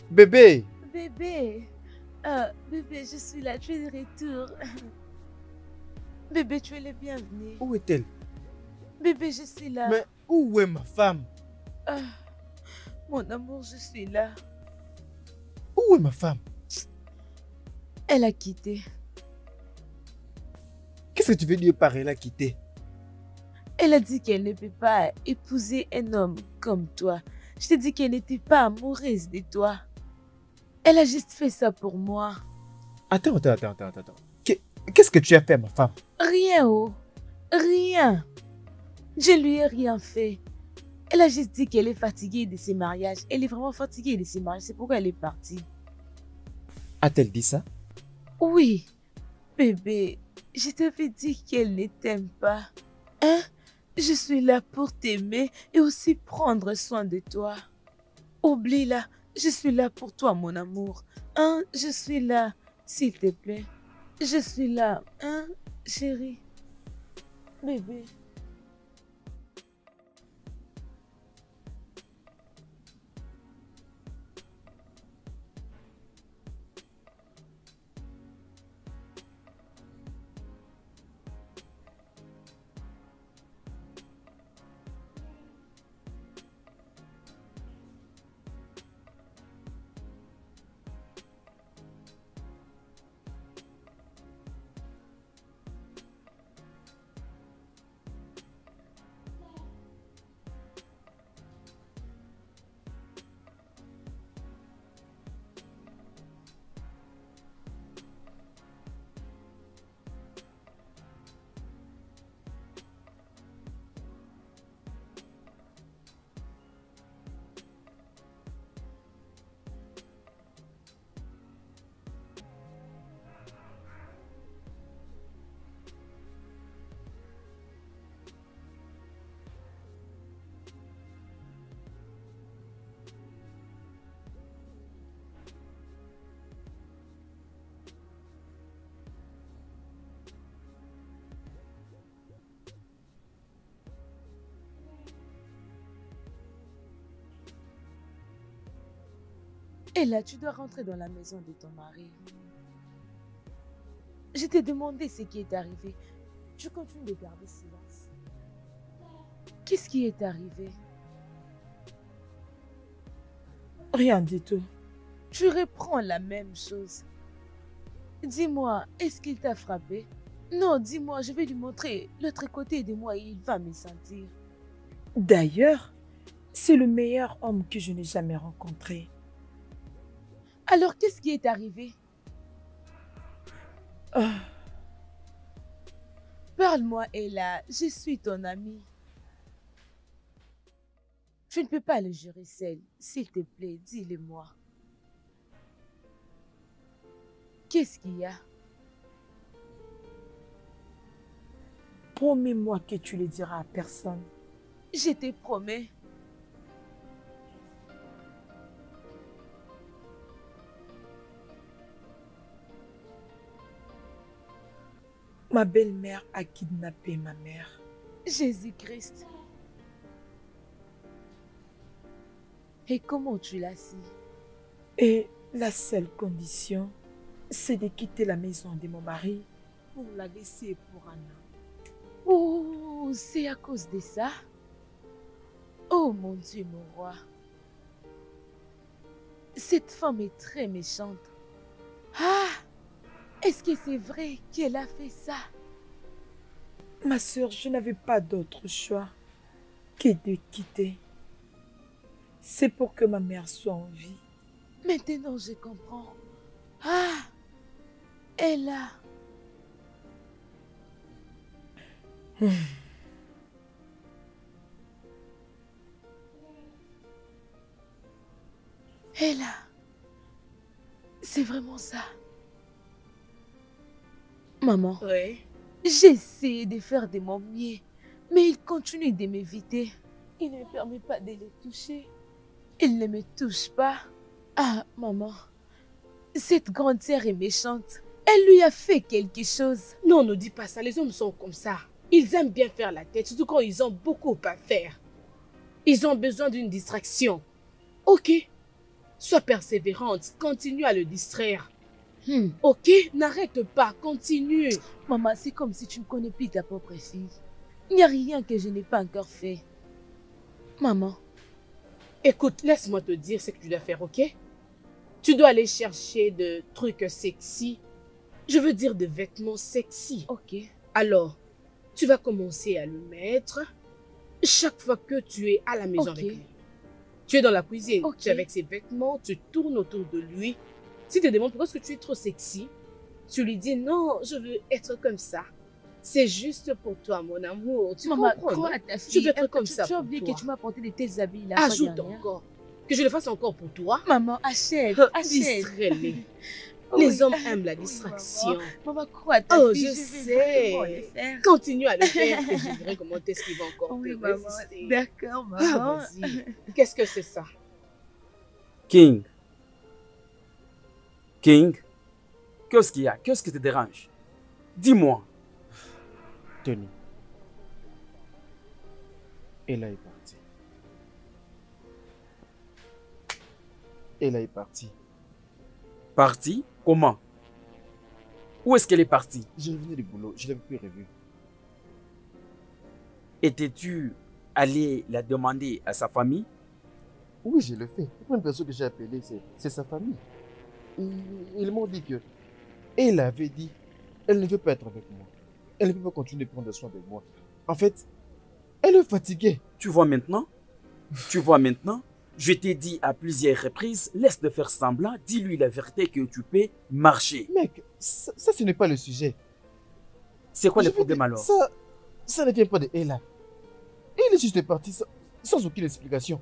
Bébé! Bébé, bébé, je suis là, tu es de retour. Bébé, tu es le bienvenu. Où est-elle? Bébé, je suis là. Mais où est ma femme? Mon amour, je suis là. Où est ma femme? Elle a quitté. Qu'est-ce que tu veux dire par elle a quitté? Elle a dit qu'elle ne peut pas épouser un homme comme toi. Je t'ai dit qu'elle n'était pas amoureuse de toi. Elle a juste fait ça pour moi. Attends. Qu'est-ce que tu as fait à ma femme? Rien, oh. Rien. Je lui ai rien fait. Elle a juste dit qu'elle est fatiguée de ses mariages. Elle est vraiment fatiguée de ses mariages. C'est pourquoi elle est partie. A-t-elle dit ça? Oui. Bébé, je t'avais dit qu'elle ne t'aime pas. Hein? Je suis là pour t'aimer et aussi prendre soin de toi. Oublie-la. Je suis là pour toi, mon amour. Hein? Je suis là, s'il te plaît. Je suis là. Hein, chérie? Bébé. Et là, tu dois rentrer dans la maison de ton mari. Je t'ai demandé ce qui est arrivé. Tu continues de garder silence. Qu'est-ce qui est arrivé? Rien du tout. Tu reprends la même chose. Dis-moi, est-ce qu'il t'a frappé? Non, dis-moi, je vais lui montrer l'autre côté de moi et il va me sentir. D'ailleurs, c'est le meilleur homme que je n'ai jamais rencontré. Alors, qu'est-ce qui est arrivé? Parle-moi, Ella, je suis ton amie. Tu ne peux pas le jurer seul. S'il te plaît, dis-le-moi. Qu'est-ce qu'il y a? Promets-moi que tu le diras à personne. Je te promets. Ma belle-mère a kidnappé ma mère. Jésus-Christ. Et comment tu l'as su? Et la seule condition, c'est de quitter la maison de mon mari pour la laisser pour Anna. Oh, c'est à cause de ça? Oh mon Dieu, mon roi. Cette femme est très méchante. Ah! Est-ce que c'est vrai qu'elle a fait ça? Ma sœur, je n'avais pas d'autre choix que de quitter. C'est pour que ma mère soit en vie. Maintenant, je comprends. Ah! Elle a... Elle a... C'est vraiment ça. Maman, Oui. j'essaie de faire de mon mieux, mais il continue de m'éviter. Il ne me permet pas de les toucher. Il ne me touche pas. Ah, maman, cette grande sœur est méchante. Elle lui a fait quelque chose. Non, ne dis pas ça. Les hommes sont comme ça. Ils aiment bien faire la tête, surtout quand ils ont beaucoup à faire. Ils ont besoin d'une distraction. Ok. Sois persévérante. Continue à le distraire. Ok, n'arrête pas, continue. Maman, c'est comme si tu ne connais plus ta propre fille. Il n'y a rien que je n'ai pas encore fait. Maman. Écoute, laisse-moi te dire ce que tu dois faire, ok? Tu dois aller chercher de trucs sexy. Je veux dire de vêtements sexy. Ok. Alors, tu vas commencer à le mettre chaque fois que tu es à la maison Ok. avec lui. Tu es dans la cuisine, Ok. tu es avec ses vêtements, tu tournes autour de lui. S'il te demande pourquoi est-ce que tu es trop sexy, tu lui dis non, je veux être comme ça. C'est juste pour toi, mon amour. Tu Maman, comprends, crois non? à ta fille. Je veux être comme ça Tu as pour oublié toi. que tu m'as apporté de tels habits la fois Ajoute dernière. encore. Que je le fasse encore pour toi. Maman, achète. Achète. Distrais-les. Oui. Les hommes aiment la Oui, distraction. Maman, crois à ta Oh, fille. je vais vraiment le sais. faire. Continue à le faire et je verrai comment est-ce qu'il va encore Oui, te maman. résister. D'accord, Ah, maman. vas-y. Qu'est-ce que c'est ça? King. King. Qu'est-ce qu'il y a? Qu'est-ce qui te dérange? Dis-moi. Tony. Ella est partie. Ella est partie. Partie? Comment? Où est-ce qu'elle est partie? Je revenais du boulot, je ne l'avais plus revue. Étais-tu allé la demander à sa famille? Oui, je le fais. La première personne que j'ai appelée, c'est sa famille. Ils m'ont dit que elle avait dit, elle ne veut pas être avec moi. Elle ne peut pas continuer de prendre soin de moi. En fait, elle est fatiguée. Tu vois maintenant? Tu vois maintenant? Je t'ai dit à plusieurs reprises, laisse de faire semblant, dis-lui la vérité que tu peux marcher. Mec, ça ce n'est pas le sujet. C'est quoi Je le veux problème dire, alors? Ça ne vient pas de Ella. Elle est juste partie sans aucune explication.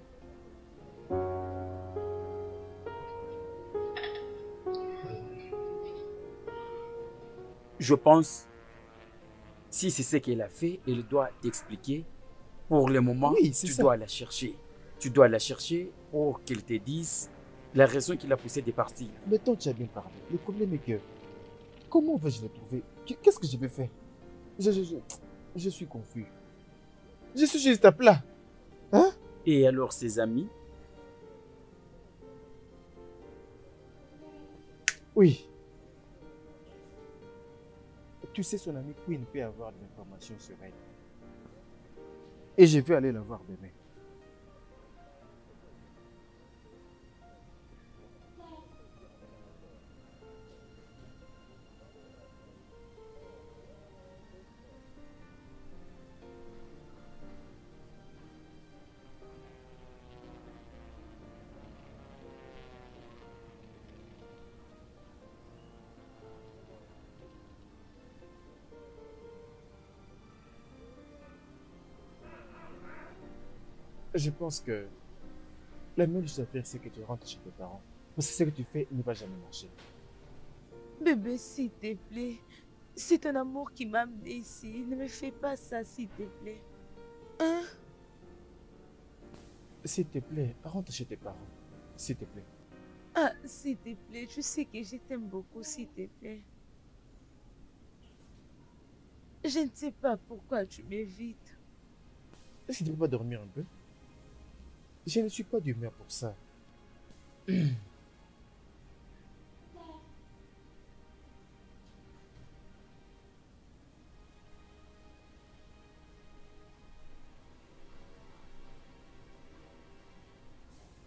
Je pense, si c'est ce qu'elle a fait, elle doit t'expliquer. Pour le moment, Oui, c'est tu ça. dois la chercher. Tu dois la chercher pour qu'elle te dise la raison qui l'a poussée de partir. Mais toi, tu as bien parlé. Le problème est que, comment vais-je le trouver? Qu'est-ce que je vais faire? Je suis confus. Je suis juste à plat. Hein? Et alors ses amis? Oui. Tu sais, son ami Queen peut avoir des informations sur elle. Et je vais aller la voir demain. Je pense que la meilleure chose à faire, c'est que tu rentres chez tes parents. Parce que ce que tu fais ne va jamais marcher. Bébé, s'il te plaît. C'est ton amour qui m'a amené ici. Ne me fais pas ça, s'il te plaît. Hein? S'il te plaît, rentre chez tes parents. S'il te plaît. Ah, s'il te plaît. Je sais que je t'aime beaucoup, s'il te plaît. Je ne sais pas pourquoi tu m'évites. Est-ce que tu ne peux pas dormir un peu? Je ne suis pas d'humeur pour ça.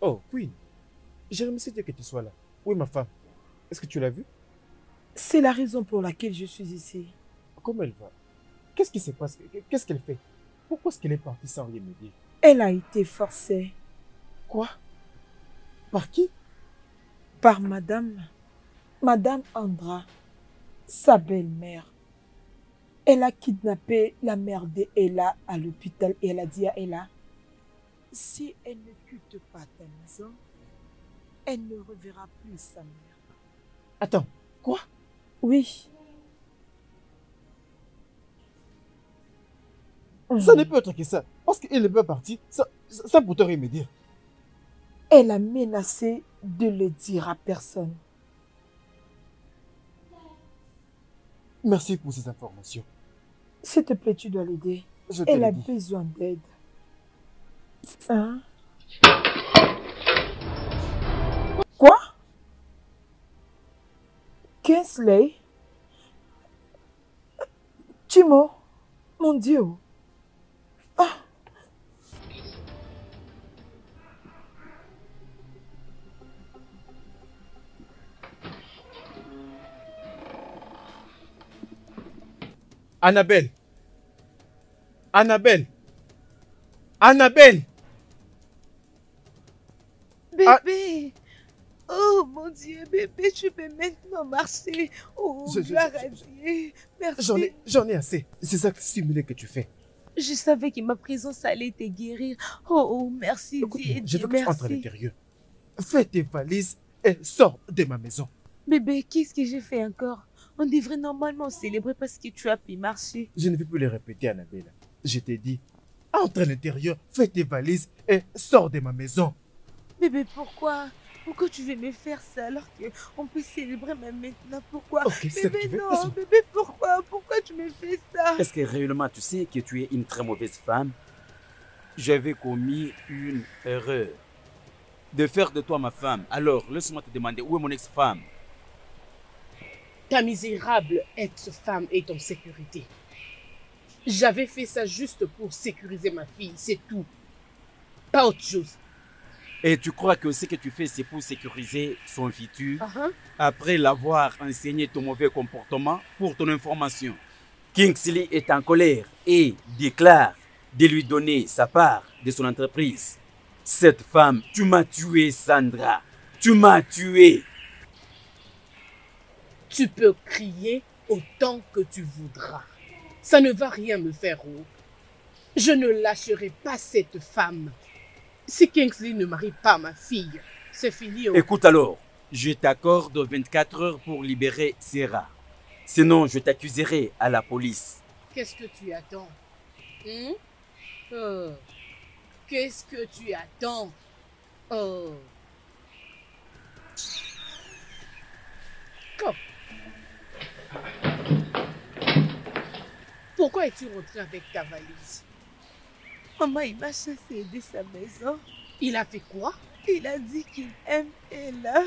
Oh, Queen, j'ai remercié Dieu que tu sois là. Oui, ma femme. Est-ce que tu l'as vue? C'est la raison pour laquelle je suis ici. Comment elle va? Qu'est-ce qui se passe? Qu'est-ce qu'elle fait? Pourquoi est-ce qu'elle est partie sans rien me dire? Elle a été forcée. Quoi? Par qui? Par Madame Andra, sa belle-mère. Elle a kidnappé la mère d'Ella à l'hôpital et elle a dit à Ella, si elle ne quitte pas ta maison, elle ne reverra plus sa mère. Attends, quoi? Oui. Ça ne peut être que ça. Parce qu'elle n'est pas partie, ça pour te rien me dire. Elle a menacé de le dire à personne. Merci pour ces informations. S'il te plaît, tu dois l'aider. Je te Elle l'ai a dit. besoin d'aide. Hein? Quoi? Kingsley? Timo? Mon Dieu. Ah. Annabelle! Annabelle! Annabelle! Bébé! Oh mon Dieu, bébé, tu peux maintenant marcher. Oh, gloire à Dieu. Merci. J'en ai assez. C'est ça simulé que tu fais. Je savais que ma présence allait te guérir. Oh, merci Dieu. Je veux que tu entres à Merci. l'intérieur. Fais tes valises et sors de ma maison. Bébé, qu'est-ce que j'ai fait encore? On devrait normalement célébrer parce que tu as pu marcher. Je ne vais plus le répéter, Annabelle. Je t'ai dit, entre à l'intérieur, fais tes valises et sors de ma maison. Bébé, pourquoi? Pourquoi tu veux me faire ça alors qu'on peut célébrer même maintenant? Pourquoi? Ok, c'est ce que Bébé, tu veux. non, Laisse-moi. bébé, pourquoi? Pourquoi tu me fais ça? Est-ce que réellement tu sais que tu es une très mauvaise femme? J'avais commis une erreur de faire de toi ma femme. Alors, laisse-moi te demander, où est mon ex-femme? Ta misérable ex-femme est en sécurité. J'avais fait ça juste pour sécuriser ma fille, c'est tout. Pas autre chose. Et tu crois que ce que tu fais, c'est pour sécuriser son futur? Uh-huh. Après l'avoir enseigné ton mauvais comportement, pour ton information, Kingsley est en colère et déclare de lui donner sa part de son entreprise. Cette femme, tu m'as tué, Sandra. Tu m'as tué. Tu peux crier autant que tu voudras. Ça ne va rien me faire haut. Je ne lâcherai pas cette femme. Si Kingsley ne marie pas ma fille, c'est fini. Écoute alors, je t'accorde 24 heures pour libérer Sarah. Sinon, je t'accuserai à la police. Qu'est-ce que tu attends? Oh. Qu'est-ce que tu attends? Oh. Come. Pourquoi es-tu rentré avec ta valise? Maman, il m'a chassé de sa maison. Il a fait quoi? Il a dit qu'il aime Ella.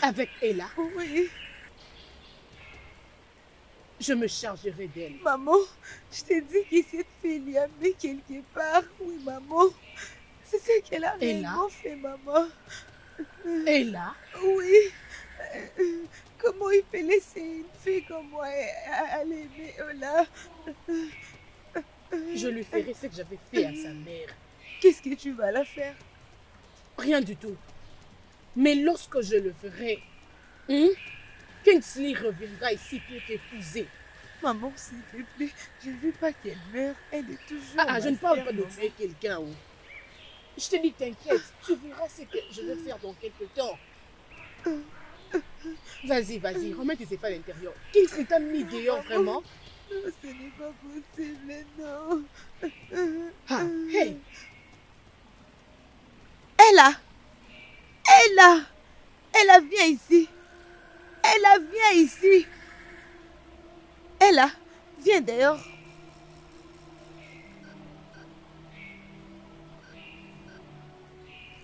Avec Ella, Oui. je me chargerai d'elle. Maman, je t'ai dit que cette fille y a mis quelque part. Oui, maman. C'est ce qu'elle a Et là? réellement fait, maman. Ella, Oui. Comment il peut laisser une fille comme moi aller aimer Ola? je lui ferai ce que j'avais fait à sa mère. Qu'est-ce que tu vas la faire? Rien du tout. Mais lorsque je le ferai, Kingsley reviendra ici pour t'épouser. Maman, s'il te plaît, je ne veux pas qu'elle meure. Elle est toujours. Je ne parle pas de tuer quelqu'un. Je te dis, t'inquiète, tu verras ce que je vais faire dans quelques temps. Vas-y, vas-y, remets tes effets à l'intérieur. Kingsley t'a mis dehors, vraiment? Non, ce n'est pas possible, non. Hey! Ella! Ella! Ella, viens ici! Ella, viens ici! Ella, viens dehors!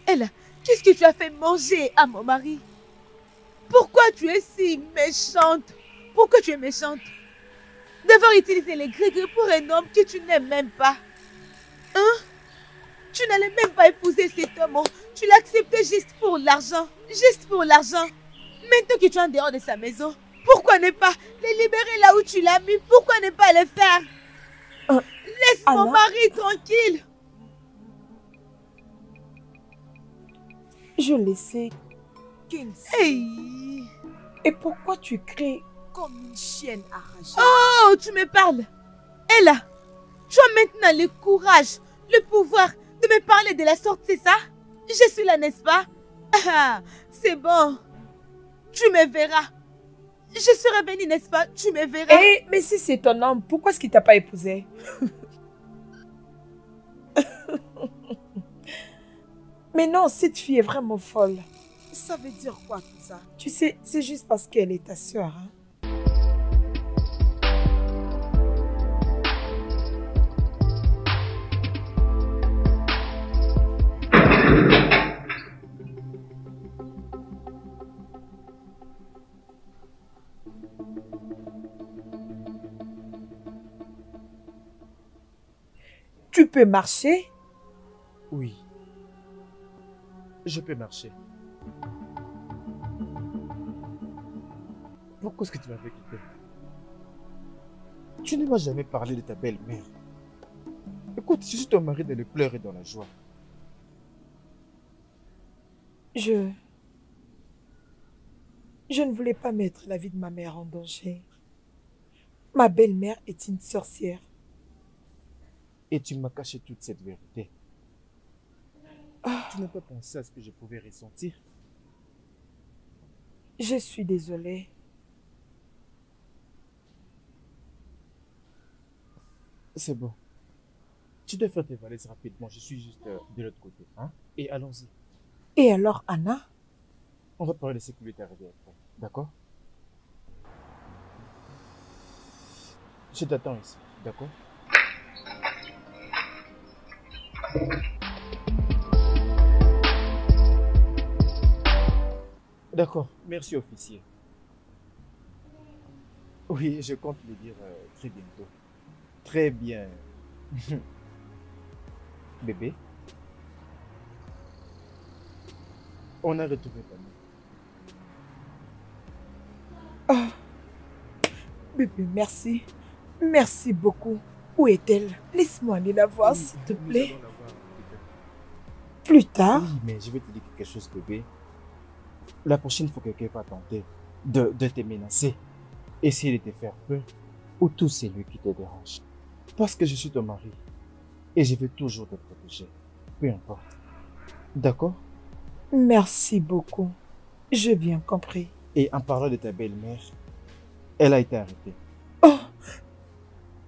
Ella, qu'est-ce que tu as fait manger à mon mari? Pourquoi tu es si méchante? Pourquoi tu es méchante? D'avoir utilisé les Grégory pour un homme que tu n'aimes même pas. Hein? Tu n'allais même pas épouser cet homme. Tu l'as accepté juste pour l'argent. Juste pour l'argent. Maintenant que tu es en dehors de sa maison, pourquoi ne pas les libérer là où tu l'as mis? Pourquoi ne pas les faire? Laisse mon mari tranquille. Je le sais, Kingsley. Hey. Et pourquoi tu cries comme une chienne arrachée? Oh, tu me parles. Ella, tu as maintenant le courage, le pouvoir de me parler de la sorte, c'est ça? Je suis là, n'est-ce pas? Ah, c'est bon. Tu me verras. Je serai bénie, n'est-ce pas? Tu me verras. Eh, mais si c'est ton homme, pourquoi est-ce qu'il t'a pas épousé? Mais non, cette fille est vraiment folle. Ça veut dire quoi tout ça? Tu sais, c'est juste parce qu'elle est ta sœur. Hein? Tu peux marcher? Oui. Je peux marcher. Pourquoi est-ce que tu m'avais quitté? Tu ne m'as jamais parlé de ta belle-mère. Écoute, je suis ton mari dans les pleurs et dans la joie. Je ne voulais pas mettre la vie de ma mère en danger. Ma belle-mère est une sorcière. Et tu m'as caché toute cette vérité. Tu n'as pas pensé à ce que je pouvais ressentir? Je suis désolée. C'est bon. Tu dois faire tes valises rapidement. Je suis juste de l'autre côté. Hein? Et allons-y. Et alors, Anna? On va parler de ce qui lui est arrivé après. D'accord? Je t'attends ici. D'accord? D'accord. Merci, officier. Oui, je compte le dire très bientôt. Très bien. Bébé, on a retrouvé ta mère. Bébé, merci. Merci beaucoup. Où est-elle? Laisse-moi aller la voir, s'il te plaît. Nous allons la voir plus tard. Plus tard? Oui, mais je vais te dire quelque chose, bébé. La prochaine fois que quelqu'un va tenter de te menacer, essayer de te faire peur, ou tout c'est lui qui te dérange. Parce que je suis ton mari. Et je vais toujours te protéger. Peu importe. D'accord? Merci beaucoup. J'ai bien compris. Et en parlant de ta belle-mère, elle a été arrêtée. Oh!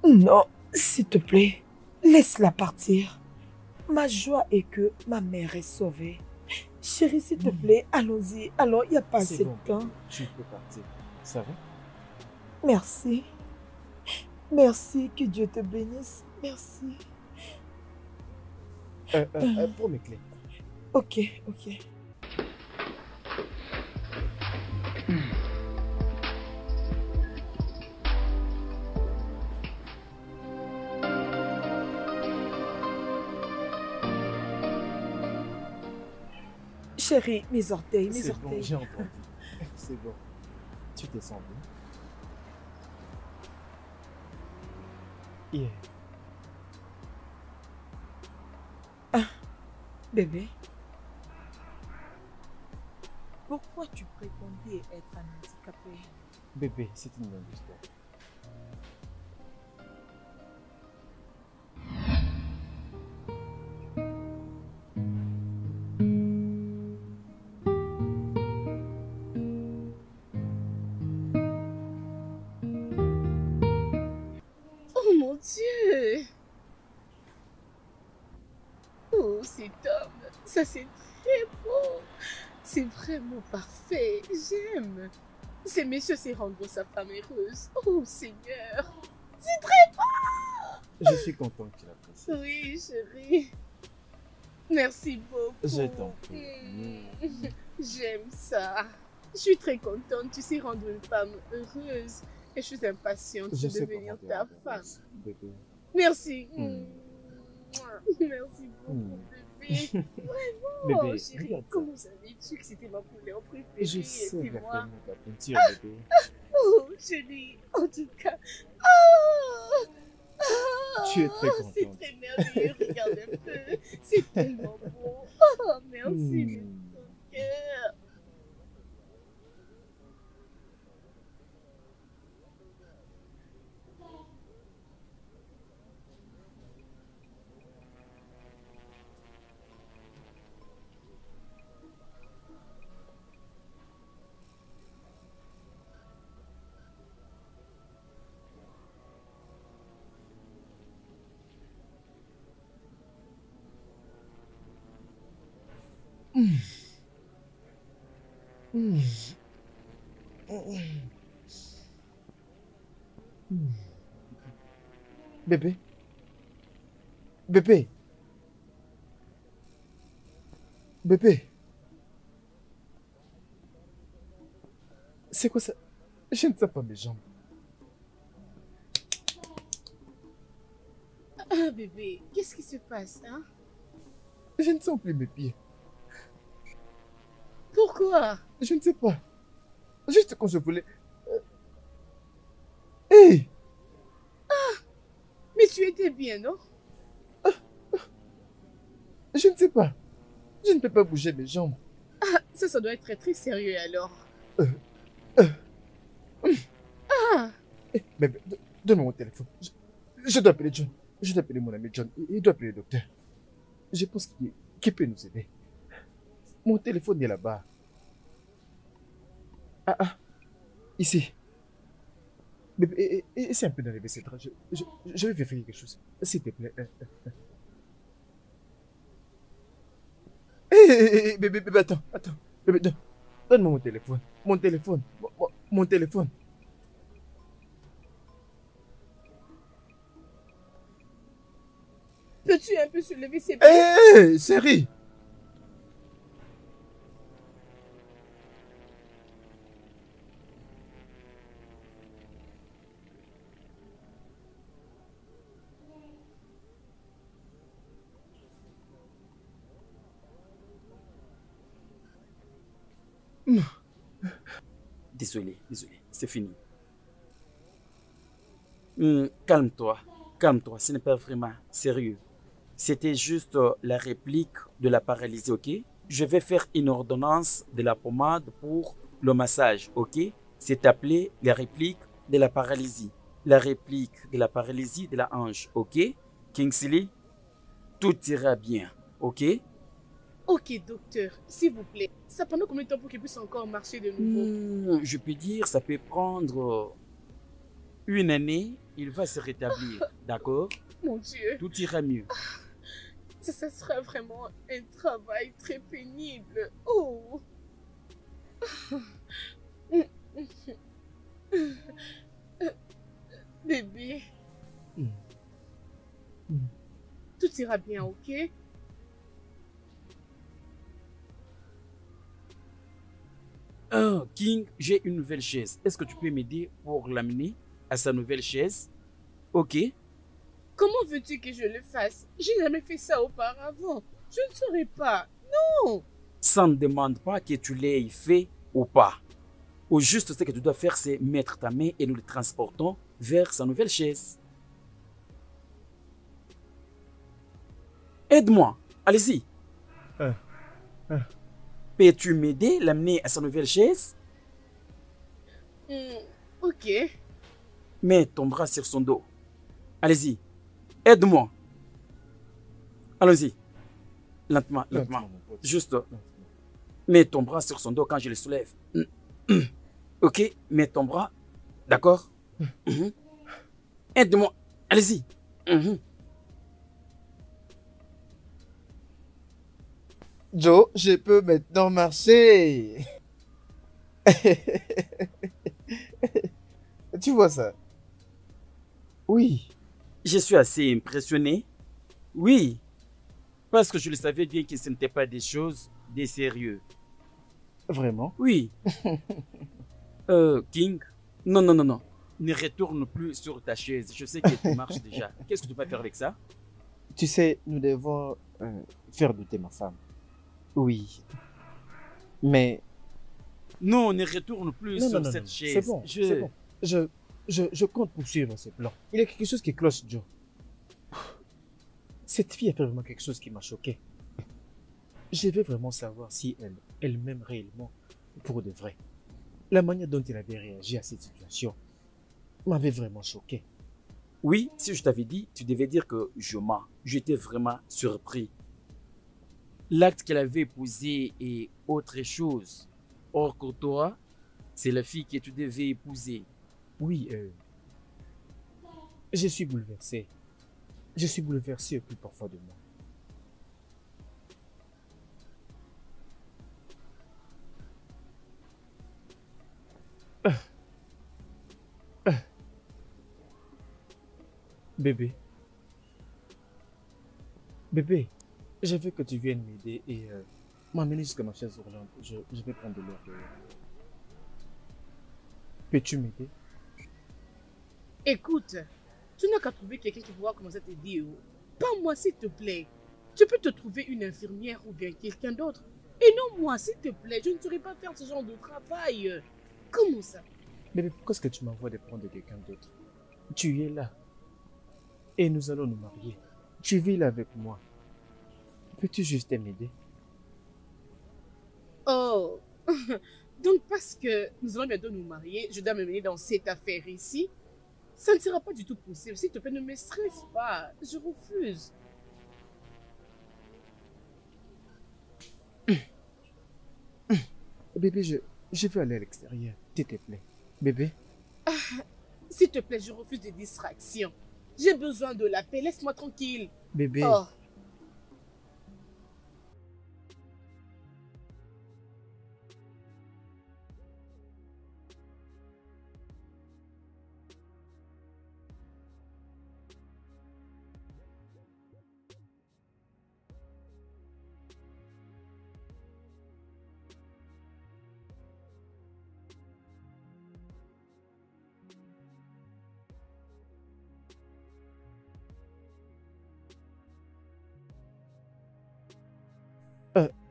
Non, s'il te plaît, laisse-la partir. Ma joie est que ma mère est sauvée. Chérie, s'il te plaît, allons-y. Allons, il n'y a pas assez de temps. Tu peux partir. Ça va? Merci. Merci, que Dieu te bénisse. Merci. Pour mes clés. Ok, ok. Chérie, mes orteils, mes C'est bon, orteils. j'ai entendu. C'est bon. Tu te sens bien? Yeah. Bébé, pourquoi tu prétendais être un handicapé? Bébé, c'est une longue histoire. Oh mon Dieu! Oh, cet homme, ça c'est très beau. C'est vraiment parfait. J'aime. Ces messieurs c'est rendre sa femme heureuse. Oh Seigneur. C'est très Je suis content que tu l'apprécies. Oui, chérie. Merci beaucoup. Je t'en prie. J'aime ça. Je suis très contente. Tu sais rendre une femme heureuse. Et je suis impatiente Je de sais devenir comment ta te rendre femme. heureuse, bébé. Merci. Mm. Merci beaucoup, bébé. Oh, Bébé, chérie, regarde ça. comment savais-tu que c'était ma couleur préférée? Je sais et la moi. forme de la peinture, bébé. Oh, chérie, en tout cas. Oh, Tu es très c'est contente. très merveilleux, regarde un peu. C'est tellement beau. Oh, merci de ton cœur. Bébé. Bébé. Bébé. C'est quoi ça? Je ne sens pas mes jambes. Ah, bébé, qu'est-ce qui se passe, hein? Je ne sens plus mes pieds. Pourquoi? Je ne sais pas. Juste quand je voulais... Hey! Mais tu étais bien, non? Je ne sais pas. Je ne peux pas bouger mes jambes. Ah, ça doit être très très sérieux alors. Ah, Bébé, donne-moi mon téléphone. Je dois appeler John. Je dois appeler mon ami John. Il doit appeler le docteur. Je pense qu'il peut nous aider. Mon téléphone est là-bas. Ah, ici. Bébé, essaie un peu d'enlever cette drap. Je vais vérifier quelque chose. S'il te plaît. Bébé, attends. Bébé, donne-moi mon téléphone. Mon téléphone. Mon téléphone. peux-tu un peu soulever ses pieds? Hé, chérie! Désolé, c'est fini. Calme-toi, ce n'est pas vraiment sérieux. C'était juste la réplique de la paralysie, ok? Je vais faire une ordonnance de la pommade pour le massage, ok? C'est appelé la réplique de la paralysie. La réplique de la paralysie de la hanche, ok? Kingsley, tout ira bien, ok? Ok, docteur, s'il vous plaît. Ça prend combien de temps pour qu'il puisse encore marcher de nouveau? Je peux dire, ça peut prendre une année. Il va se rétablir, d'accord? Mon Dieu, Tout ira mieux. ça sera vraiment un travail très pénible. Oh! Bébé, tout ira bien, ok? Ah, King, j'ai une nouvelle chaise. Est-ce que tu peux m'aider pour l'amener à sa nouvelle chaise? Ok. Comment veux-tu que je le fasse? J'ai jamais fait ça auparavant. Je ne saurais pas. Non! Ça ne demande pas que tu l'aies fait ou pas. Au juste, ce que tu dois faire, c'est mettre ta main et nous le transportons vers sa nouvelle chaise. Aide-moi, allez-y. Euh, euh. Peux-tu m'aider, l'amener à sa nouvelle chaise? Ok. Mets ton bras sur son dos. Allez-y, aide-moi. Allons-y. Lentement, lentement. Lentement, mon pote. Juste, Lentement. mets ton bras sur son dos quand je le soulève. Ok, mets ton bras. D'accord? Mhm. Aide-moi. Allez-y. Mhm. Joe, je peux maintenant marcher. Tu vois ça? Oui. Je suis assez impressionné. Oui, parce que je le savais bien que ce n'était pas des choses des sérieux. Vraiment? Oui. King, non, non, non, non. Ne retourne plus sur ta chaise. Je sais que tu marches déjà. Qu'est-ce que tu vas faire avec ça? Tu sais, nous devons faire douter ma femme. Oui. Mais Non, ne retourne plus non, sur non, non, cette non. chaise. C'est bon, c'est bon. Je compte poursuivre ce plan. Il y a quelque chose qui cloche, Joe. Cette fille a fait vraiment quelque chose qui m'a choqué. Je veux vraiment savoir si elle m'aime réellement pour de vrai. La manière dont elle avait réagi à cette situation m'avait vraiment choqué. Oui, si je t'avais dit, tu devais dire que je mens. J'étais vraiment surpris. L'acte qu'elle avait posé est autre chose. Or que toi, c'est la fille que tu devais épouser. Oui, je suis bouleversé. Je suis bouleversé au plus profond de moi. Bébé. Bébé, je veux que tu viennes m'aider et m'emmener jusqu'à ma chaise roulante. Je vais prendre de l'air dehors. Peux-tu m'aider? Écoute, tu n'as qu'à trouver quelqu'un qui pourra commencer à t'aider. Pas moi, s'il te plaît. Tu peux te trouver une infirmière ou bien quelqu'un d'autre. Et non moi, s'il te plaît. Je ne saurais pas faire ce genre de travail. Comment ça? Bébé, pourquoi est-ce que tu m'envoies de prendre quelqu'un d'autre? Tu es là. Et nous allons nous marier. Tu vis là avec moi. Peux-tu juste m'aider? Oh. Donc parce que nous allons bientôt nous marier, je dois me mener dans cette affaire ici. Ça ne sera pas du tout possible. S'il te plaît, ne me stresse pas. Je refuse. Bébé, je veux aller à l'extérieur. S'il te plaît. Bébé? S'il te plaît, je refuse des distractions. J'ai besoin de la paix. Laisse-moi tranquille. Bébé. Oh.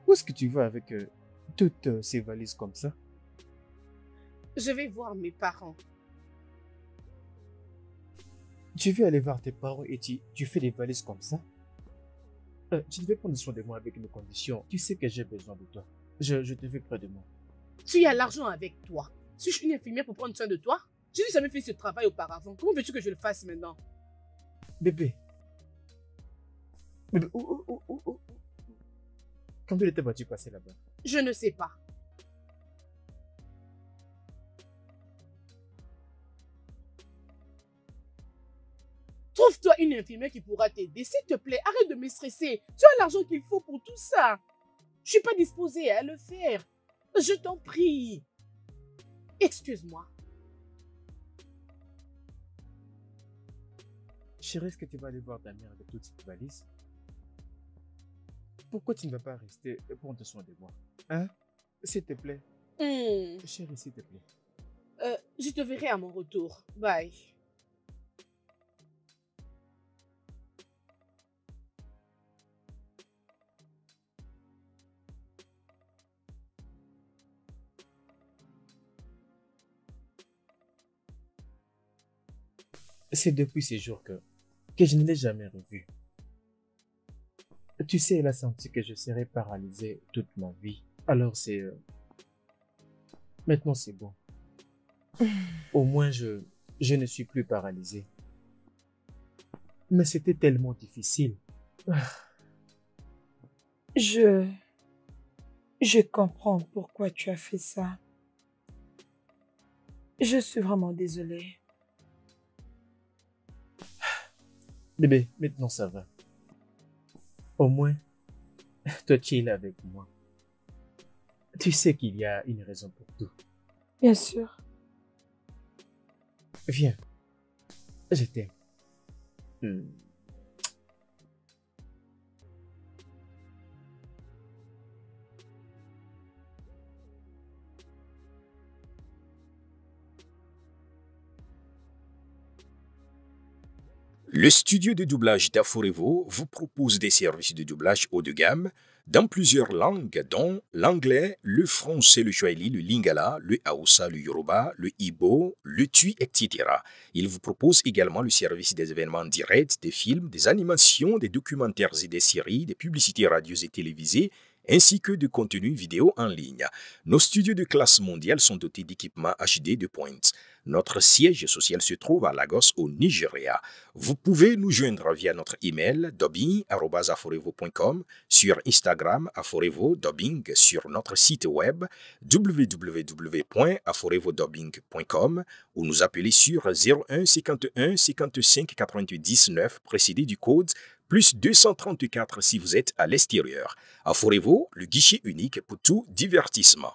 Où est-ce que tu vas avec toutes ces valises comme ça? Je vais voir mes parents. Tu veux aller voir tes parents et tu fais des valises comme ça? Tu devais prendre soin de moi avec mes conditions. Tu sais que j'ai besoin de toi. Je te veux près de moi. Tu as l'argent avec toi. Suis-je une infirmière pour prendre soin de toi? Je n'ai jamais fait ce travail auparavant. Comment veux-tu que je le fasse maintenant? Bébé. Bébé, où? Combien de temps vas-tu passer là-bas? Je ne sais pas. Trouve-toi une infirmière qui pourra t'aider. S'il te plaît, arrête de me stresser. Tu as l'argent qu'il faut pour tout ça. Je suis pas disposée à le faire. Je t'en prie. Excuse-moi. Chérie, est-ce que tu vas aller voir ta mère avec toutes ces valises? Pourquoi tu ne vas pas rester et prendre soin de moi? Hein? S'il te plaît. Chérie, s'il te plaît. Je te verrai à mon retour. Bye. C'est depuis ces jours que je ne l'ai jamais revue. Tu sais, elle a senti que je serais paralysé toute ma vie. Alors maintenant c'est bon. Au moins je ne suis plus paralysé. Mais c'était tellement difficile. Je comprends pourquoi tu as fait ça. Je suis vraiment désolée. Bébé, maintenant ça va. Au moins, toi tu es là avec moi. Tu sais qu'il y a une raison pour tout. Bien sûr. Viens, je t'aime. Le studio de doublage d'Aforevo vous propose des services de doublage haut de gamme dans plusieurs langues, dont l'anglais, le français, le swahili, le lingala, le hausa, le yoruba, le igbo, le tui, etc. Il vous propose également le service des événements directs, des films, des animations, des documentaires et des séries, des publicités radio et télévisées, ainsi que de contenus vidéo en ligne. Nos studios de classe mondiale sont dotés d'équipements HD de pointe. Notre siège social se trouve à Lagos, au Nigeria. Vous pouvez nous joindre via notre email dubbing@aforevo.com, sur Instagram Aforevo Dubbing, sur notre site web www.aforevodubbing.com ou nous appeler sur 01 51 55 90 9 précédé du code plus 234 si vous êtes à l'extérieur. Aforevo, le guichet unique pour tout divertissement.